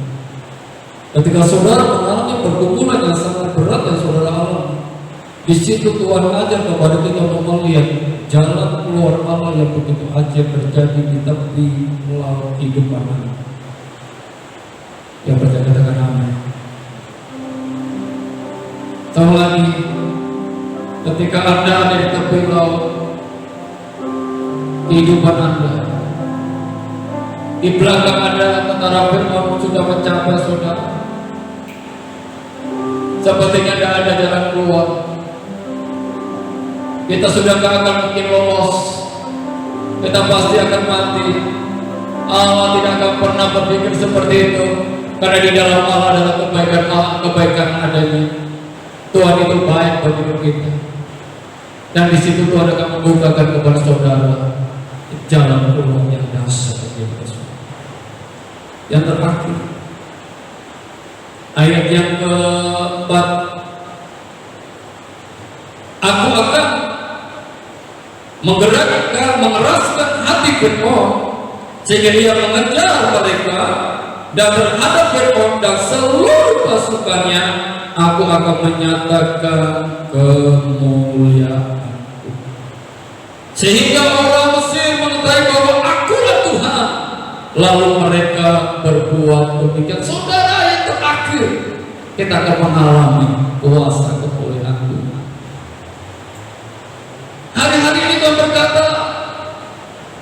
Ketika saudara mengalami pergumulan yang sangat berat yang saudara alami, di situ Tuhan ajar kepada kita untuk melihat jalan keluar Allah yang begitu ajaib terjadi di tepi laut kehidupan Anda. Yang percaya katakan amin. Tahu lagi, ketika Anda ada di tepi laut kehidupan Anda, di belakang Anda tentara Firaun sudah mencapai saudara. Sepertinya tidak ada jalan keluar. Kita sudah gak akan mungkin lolos. Kita pasti akan mati. Allah tidak akan pernah berpikir seperti itu, karena di dalam Allah adalah kebaikan adanya. Tuhan itu baik bagi kita, dan di situ Tuhan akan membukakan kepada saudara jalan keluar yang dahsyat bagi kita. Yang terakhir, ayat yang keempat, aku akan mengeraskan hati Firaun sehingga ia mengejar mereka dan terhadap Fir'aun dan seluruh pasukannya, aku akan menyatakan kemuliaanku, sehingga orang Mesir mengetahui bahwa akulah Tuhan. Lalu mereka berbuat demikian. Saudara, yang terakhir kita akan mengalami kuasa kemuliaan Tuhan. Hari-hari ini Tuhan berkata,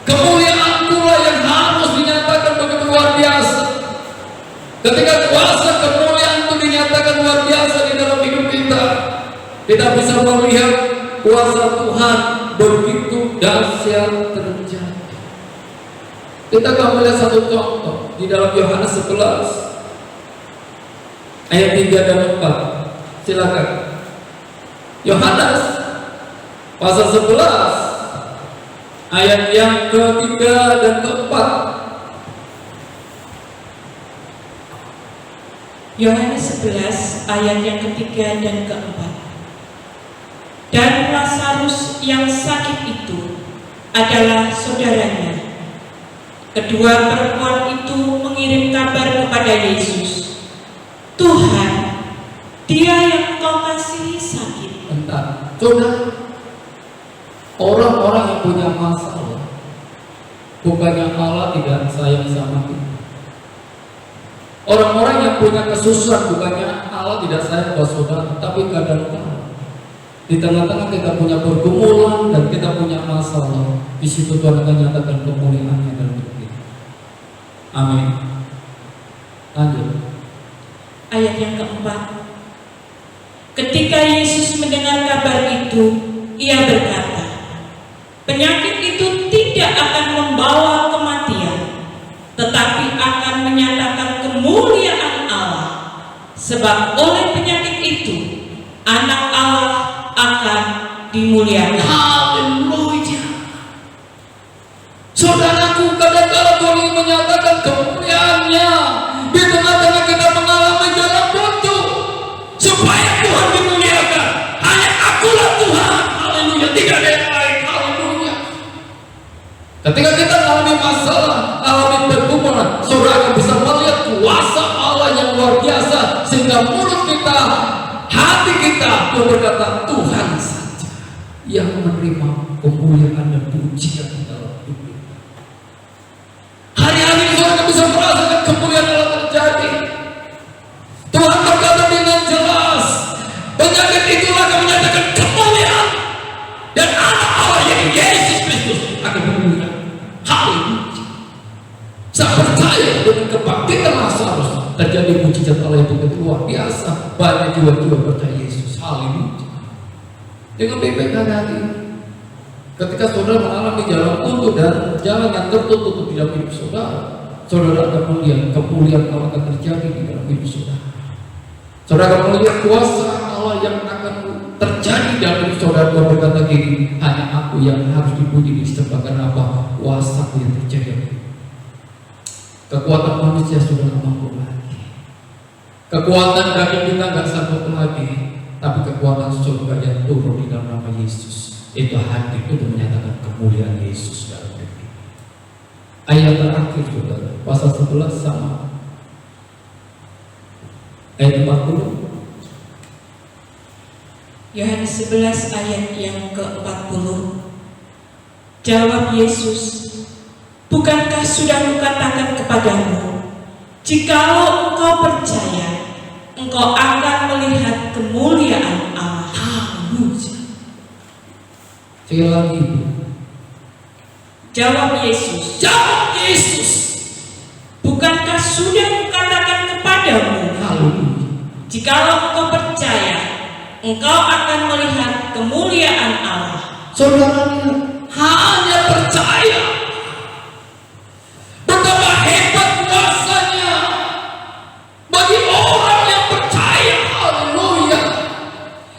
kemuliaan-Ku lah yang harus dinyatakan begitu luar biasa. Ketika kuasa kemuliaan itu dinyatakan luar biasa di dalam hidup kita, kita bisa melihat kuasa Tuhan begitu dahsyat terjadi. Kita akan melihat satu contoh di dalam Yohanes 11 ayat 3 dan 4. Silakan. Yohanes pasal 11 ayat yang ketiga dan keempat. Yohanes 11 ayat yang ketiga dan keempat. Dan Lazarus yang sakit itu adalah saudaranya. Kedua perempuan itu mengirim kabar kepada Yesus, Tuhan, dia yang Kau kasihi sakit. Bentar, saudara, orang-orang yang punya masalah, bukannya Allah tidak sayang sama kita. Orang-orang yang punya kesusahan, bukannya Allah tidak sayang kepada saudara, tapi kadang-kadang di tengah-tengah kita punya pergumulan dan kita punya masalah, di situ Tuhan akan nyatakan kemuliaan-Nya dalam hidup kita. Amin. Lanjut. Ayat yang keempat. Ketika Yesus mendengar kabar itu, ia berkata, penyakit itu tidak akan membawa kematian, tetapi akan menyatakan kemuliaan Allah, sebab oleh penyakit itu anak Allah akan dimuliakan. Haleluya. Saudaraku, kadang-kadang Tuhan ingin menyatakan kemuliaan-Nya di tengah-tengah kita mengalami jalan buntu, supaya Tuhan dimuliakan. Hanya akulah Tuhan. Haleluya. Tidak ada yang lain. Haleluya. Ketika kita mengalami masalah, alami pergumulan, saudara bisa melihat kuasa Allah yang luar biasa, sehingga mulut kita, hati kita berkata, Tuhan saja yang menerima kemuliaan dan pujian dalam hidup kita. Hari-hari ini saudara bisa merasakan kemuliaan Allah terjadi. Tuhan berkata dengan jelas, penyakit itulah akan menyatakan kemuliaan, dan anak Allah yang Yesus Kristus akan memuliakan. Haleluya. Saya percaya dengan kebangkitan Lazarus terjadi mujizat Allah itu luar biasa. Banyak jiwa-jiwa percaya Yesus. Haleluya. Dengan baik-baik hari ini, ketika saudara mengalami jalan buntu dan jalan yang tertutup di dalam hidup saudara, saudara akan melihat kemuliaan Allah akan terjadi di dalam hidup saudara. Saudara akan melihat kuasa Allah yang akan terjadi dalam hidup saudara. Tuhan berkata gini, hanya aku yang harus dipuji disebabkan apa? Kuasa yang terjadi. Kekuatan manusia sudah tidak mampu lagi. Kekuatan daging kita nggak sanggup lagi. Tapi kekuatan surga yang turun di dalam nama Yesus, itu hadir untuk menyatakan kemuliaan Yesus dalam hidup kita. Ayat terakhir saudara, pasal 11 sama ayat 40. Yohanes 11 ayat yang ke-40. Jawab Yesus, bukankah sudah kukatakan kepadamu, jikalau engkau percaya, engkau akan melihat kemuliaan Allah. Haleluya. Sekali lagi. Jawab Yesus, bukankah sudah kukatakan kepadamu, Haleluya. jikalau engkau percaya, engkau akan melihat kemuliaan Allah. Saudaranya hanya percaya. Betapa hebat kuasanya bagi orang yang percaya. Haleluya.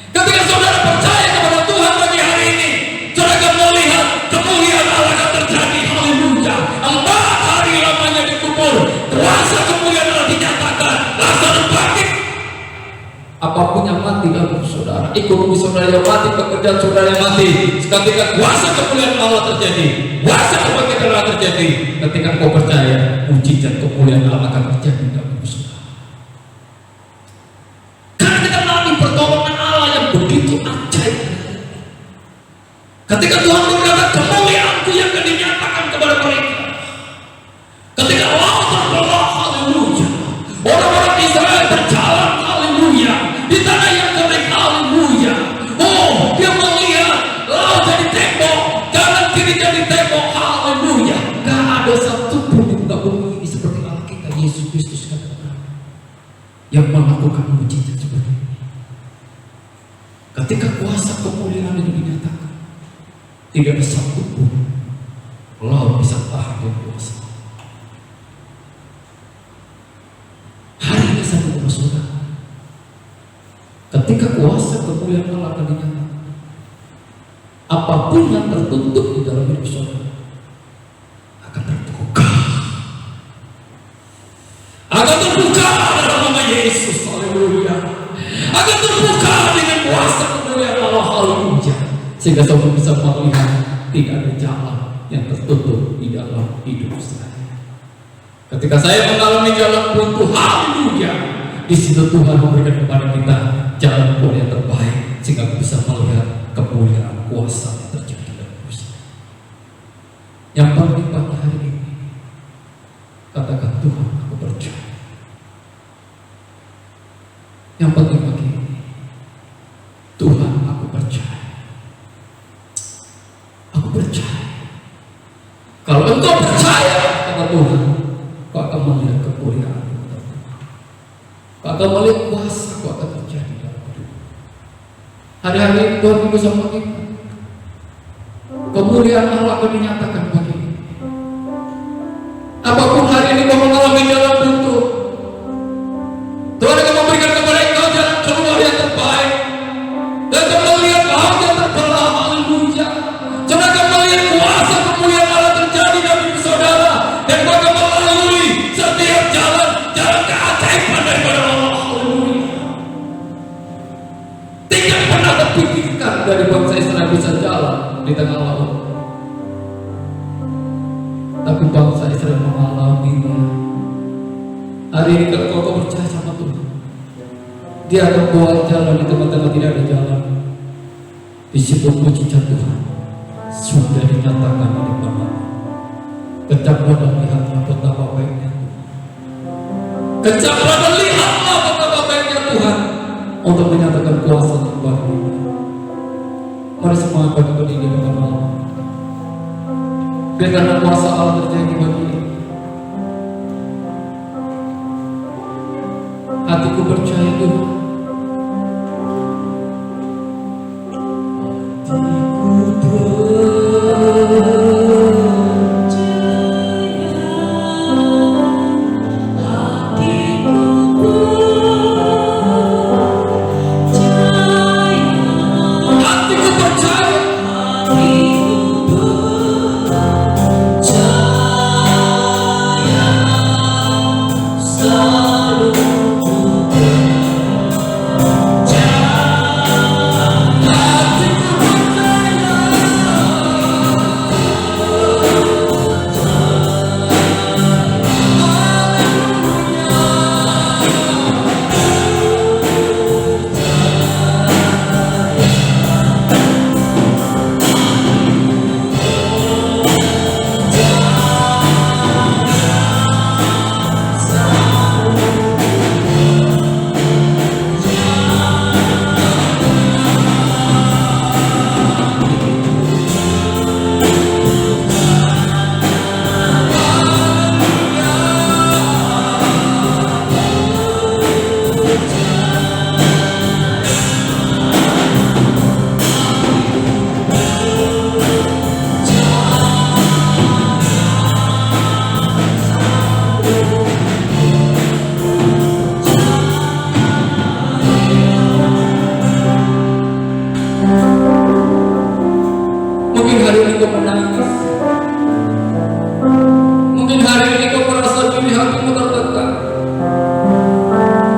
Ketika saudara percaya kepada Tuhan bagi hari ini, saudara akan melihat kemuliaan Allah akan terjadi. Haleluya. 4 hari lamanya dikubur, kuasa kemuliaan Allah dinyatakan. Lazarus bangkit. Apapun yang mati dalam saudara, ekonomi saudara yang mati, pekerjaan saudara yang mati. Ketika kuasa kemuliaan Allah terjadi, kuasa kebangkitan Allah terjadi, ketika kau percaya, mujizat kemuliaan Allah akan terjadi dalam hidup saudara. Karena kita mengalami pertolongan Allah yang begitu ajaib. Ketika Tuhan berkata, kemuliaanku yang akan dinyatakan kepada mereka. Ketika laut terbelah, haleluya. Orang-orang Israel berjalan, haleluya, di tanah yang kering, haleluya. Oh, dia melihat laut jadi tembok, kanan kiri jadi tembok, haleluya. Gak ada satu pun di muka bumi ini seperti Allah kita, Yesus Kristus katakan, yang melakukan mujizat seperti ini. Ketika kuasa kemuliaan itu dinyatakan, tidak ada satu pun laut bisa tahan dengan kuasa. Hari ini saya berdoa saudara, ketika kuasa kemuliaan Allah akan dinyatakan, apapun yang tertutup di dalam hidup saudara akan terbuka, akan terbuka dalam nama Yesus, haleluya, akan terbuka dengan kuasa kemuliaan Allah, haleluya, sehingga saudara bisa melihat tidak ada jalan yang tertutup di dalam hidup saya. Ketika saya mengalami jalan buntu, haleluya, di situ Tuhan memberikan kepada kita jalan keluar yang terbaik, sehingga bisa melihat kemuliaan kuasa yang terjadi dalam hidup saya. Yang penting pagi hari ini, katakan, Tuhan, aku percaya. Yang penting pagi ini, Tuhan, aku percaya. Aku percaya. Kalau engkau percaya, kata Tuhan, kau akan melihat kemuliaan. Kau akan melihat kuasa, kau akan terjadi dalam hidup. Hari-hari ini Tuhan bersama kita. Kemuliaan Allah akan dinyatakan bagi kita. Apapun hari ini kau mengalami jalan buntu, Tuhan akan memberikan kepada engkau jalan keluar yang terbaik. Dan kau melihat laut yang terbelah, haleluya. Jangan akan melihat kuasa kemuliaan Allah terjadi dalam hidup saudara. Dan kau akan melalui setiap jalan keajaiban daripada Allah, haleluya. Tidak pernah terpikirkan dari bangsa Israel bisa jalan di tengah laut, tapi bangsa Israel mengalaminya. Hari ini kalau kau percaya sama Tuhan, Dia akan buat jalan di tengah-tengah tidak ada jalan. Di situ mujizat Tuhan sudah dinyatakan di depan Allah. Kecaplah dan lihatlah betapa baiknya Tuhan. Kecaplah dan lihatlah betapa baiknya Tuhan untuk menyatakan kuasa kepada kita. Mari semua bagi berdiri dengan Allah. Biarkan kuasa Allah terjadi bagi kita. Hatiku percaya Tuhan.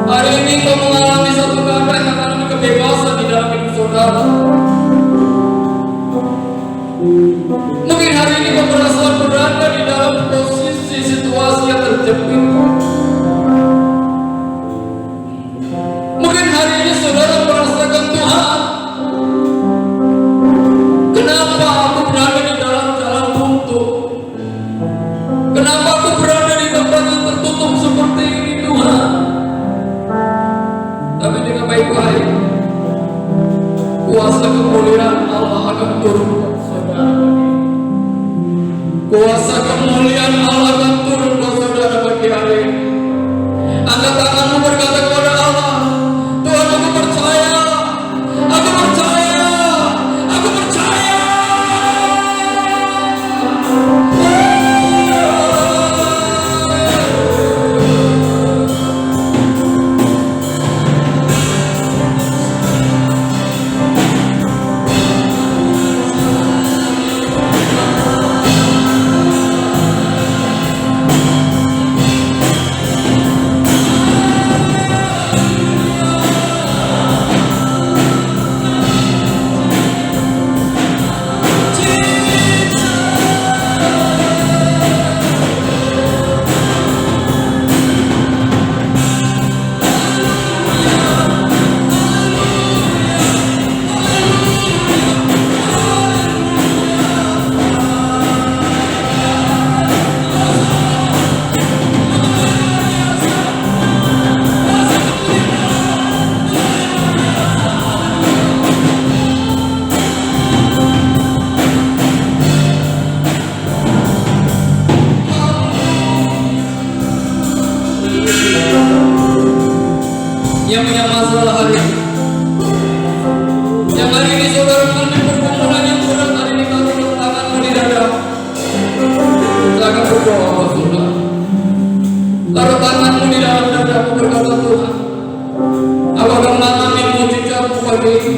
Hari ini kau mengalami satu keadaan yang mengalami kebebasan di Allah. Mungkin hari ini kau merasa berada di dalam posisi situasi yang terjepit. Mungkin hari ini saudara merasakan, Tuhan, kenapa aku berada di dalam jalan buntu? Kenapa aku berada di tempat yang tertutup seperti ini, Tuhan? Tapi dengan baik-baik, kuasa kemuliaan Allah akan turun, saudara. Kuasa kemuliaan Allah akan turun, saudara, bagi hari ini. Angkat tanganmu, berkata kepada Allah, Tuhan, aku percaya, aku percaya, aku percaya. Yang punya masalah hari ini, yang hari ini saudara mengalami pergumulan yang berat, hari ini taruh tanganmu di dada. Jangan berdoa, saudara. Taruh tanganmu di dalam dadamu, berkata, Tuhan, aku akan mengalami mujizatmu pagi ini.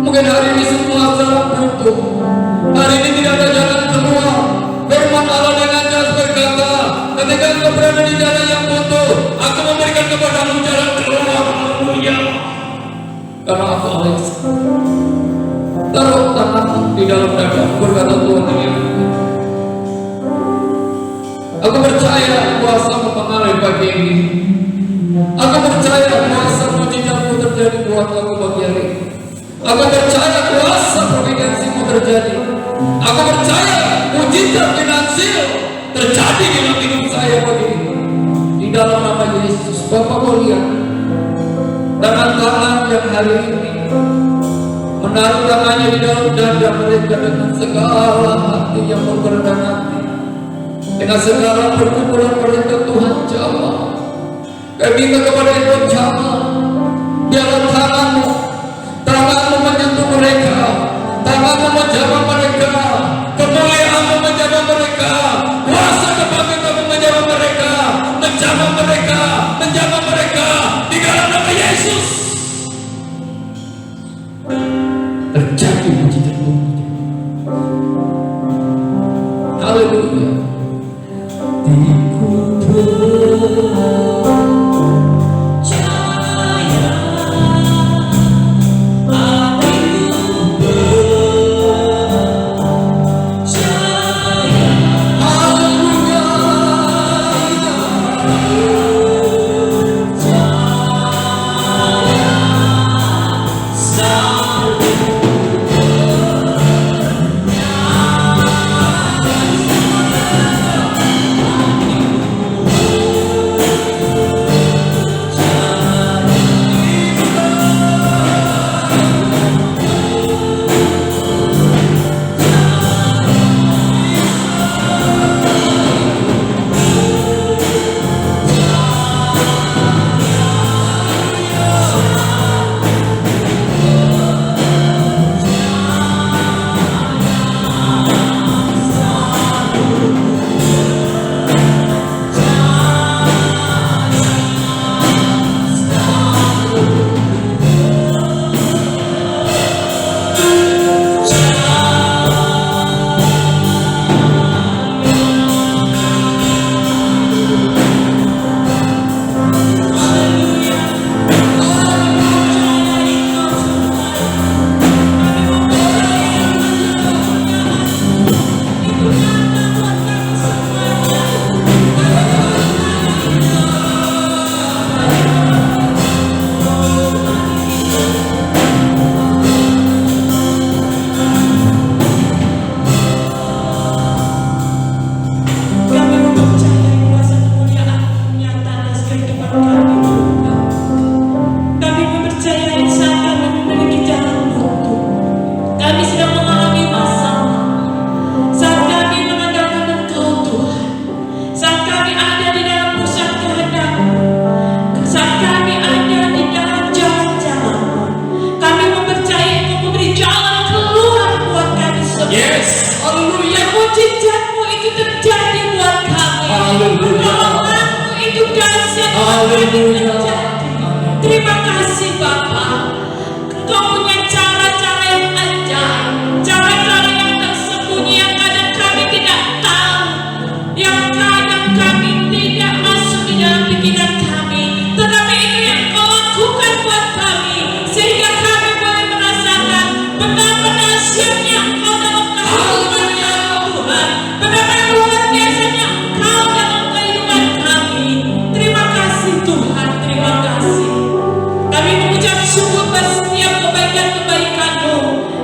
Mungkin hari ini semua jalan buntu, hari ini tidak ada jalan keluar. Firman Allah dengan jelas berkata, ketika engkau berada di jalan yang buntu, aku memberikan kepadamu jalan keluar. Haleluya. Karena aku Alex. Taruh tanganmu di dalam dada, berkata, Tuhan ini, aku percaya kuasa-Mu mengalir pagi ini. Aku percaya kuasa mujizat-Mu terjadi buat aku pagi hari ini. Aku percaya kuasa providensi-Mu terjadi. Aku percaya mujizat finansial terjadi di dalam hidup saya pagi ini. Di dalam nama Yesus, Bapak mau lihat tangan-tangan yang hari ini menaruh tangannya di dalam dada mereka dengan segala hati yang berkerendah hati, dengan segala perkumpulan mereka. Tuhan jawab. Kami minta kepada Tuhan jawab. Biarlah tanganmu menyentuh mereka, tanganmu menjawab mereka, kemuliaan-Mu menjawab mereka, kuasa kebangkitan-Mu menjawab mereka, menjawab mereka, menjawab mereka di dalam nama Yesus. Terjadi mujizat-Mu. Haleluya. Haleluya. Terima kasih Bapa. Engkau punya cara-cara yang ajaib, cara-cara yang tersembunyi yang kadang kami tidak tahu, yang kadang kami tidak masuk di dalam pikiran kami, tetapi itu yang Kau lakukan buat kami, sehingga kami boleh merasakan benar-benar siapnya Engkau dalam kehidupan kami Tuhan, betapa luar biasanya Engkau dalam kehidupan kami. Terima kasih Tuhan, terima kasih. Kami mengucap syukur atas setiap kebaikan-kebaikan-Mu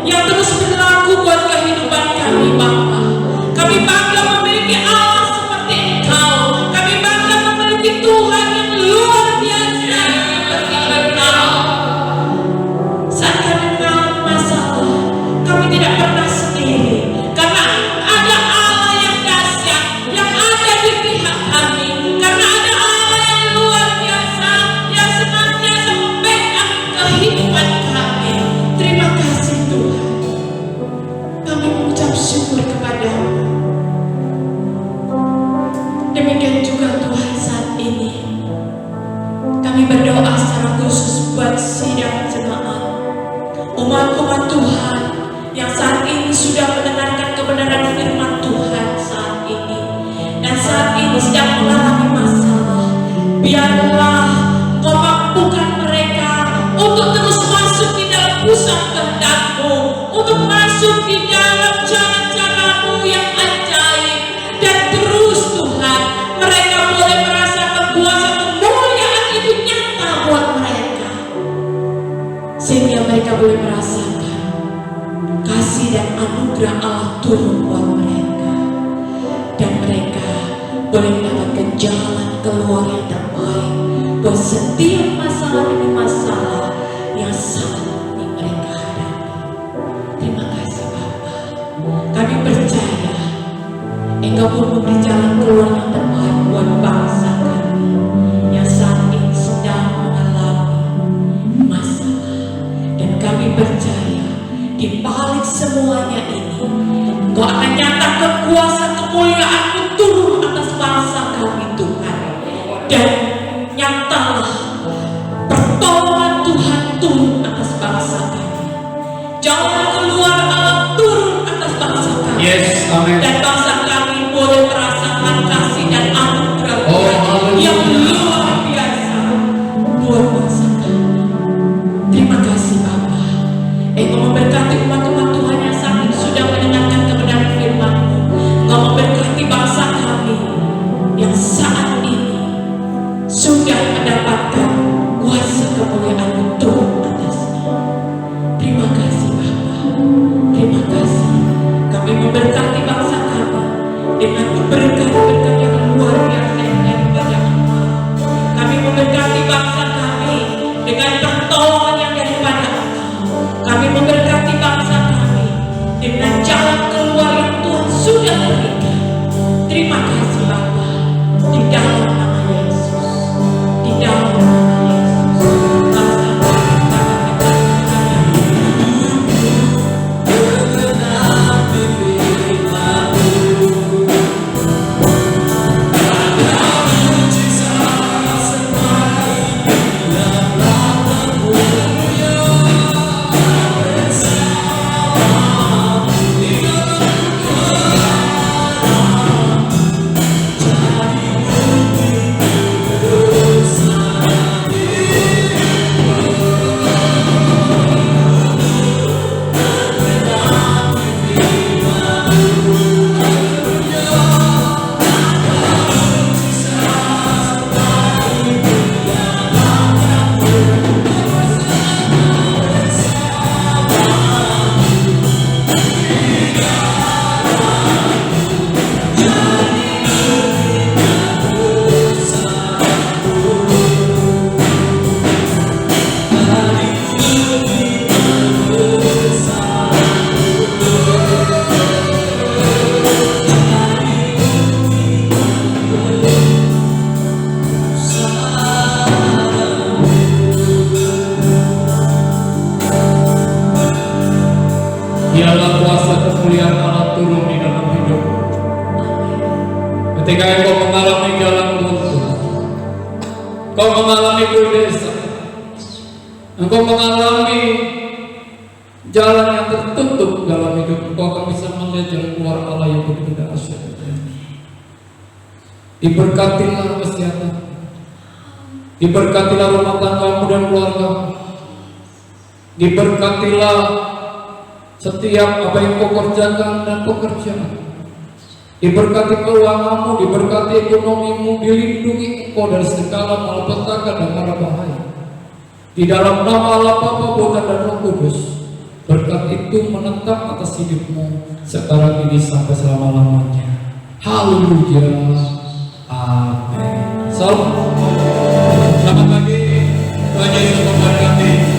yang terus berlaku buat kehidupan kami Bapa. Kami bangga memiliki Allah seperti Engkau. Kami bangga memiliki Tuhan yang luar biasa seperti Engkau. Saat kami mengalami masalah, kami tidak pernah sendiri, karena ada Allah yang dahsyat yang ada di pihak kami, karena ada Allah yang luar biasa yang senantiasa membackup kehidupan kami. Terima kasih Tuhan. Kami mengucap syukur kepada-Mu. Demikian juga Tuhan saat ini kami berdoa secara khusus buat sidang jemaat, umat-umat Tuhan yang saat ini sudah mendengarkan kebenaran firman Tuhan saat ini, dan saat ini sedang mengalami masalah. Biarlah Engkau mampukan mereka untuk terus masuk di dalam pusat kehendak-Mu, untuk masuk di dalam cara-cara-Mu yang ajaib, dan terus Tuhan mereka boleh merasakan kuasa kemuliaan itu nyata buat mereka, sehingga mereka boleh merasakan kasih dan anugerah Allah turun buat mereka, dan mereka boleh mendapatkan jalan keluar yang terbaik buat setiap masalah demi masalah yang saat ini mereka hadapi. Terima kasih Bapa. Kami percaya Engkau pun memberi jalan keluar yang terbaik buat bangsa kami yang saat ini sedang mengalami masalah, dan kami percaya di balik semuanya ini Engkau akan nyatakan kuasa kemuliaan-Mu turun atas bangsa kami Tuhan, dan nyatalah pertolongan Tuhan turun atas bangsa kami, jalan keluar Allah turun atas bangsa kami. Yes, amin. Dan bangsa kami boleh merasakan kasih dan anugerah Oh, Tuhan haleluya. yang luar biasa buat bangsa kami. Terima kasih Bapa. Engkau memberkati umat-umat Tuhan yang saat ini sudah mendengarkan kebenaran firman-Mu. Engkau memberkati bangsa kami yang saat ini sudah mendapatkan kuasa kemuliaan-Mu turun atasnya. Terima kasih Bapa. Terima kasih. Kami memberkati bangsa kami dengan berkat-berkat yang luar biasa yang daripada Engkau. Kami memberkati bangsa kami dengan pertolongan yang daripada Engkau. Kami memberkati bangsa kami dengan jalan keluar yang Tuhan sudah berikan. Terima kasih Bapa. Di dalam nama Yesus, di dalam nama Yesus, bangsa kami dapat Biarlah kuasa kemuliaan Allah turun di dalam hidup. Ketika engkau mengalami jalan buntu, Engkau mengalami desa, engkau mengalami jalan yang tertutup dalam hidup, engkau akan bisa melihat jalan keluar Allah yang begitu dahsyat. Diberkatilah kesehatan, diberkatilah rumah tanggamu dan keluargamu, diberkatilah setiap apa yang kau kerjakan dan pekerjaan. Diberkati keuanganmu, diberkati ekonomimu, dilindungi engkau dari segala malapetaka dan mara bahaya. Di dalam nama Allah Bapa, Putra dan Roh Kudus, berkat itu menetap atas hidupmu sekarang ini sampai selama-lamanya. Haleluya. Amin. Salam. Selamat pagi. Tuhan Yesus memberkati.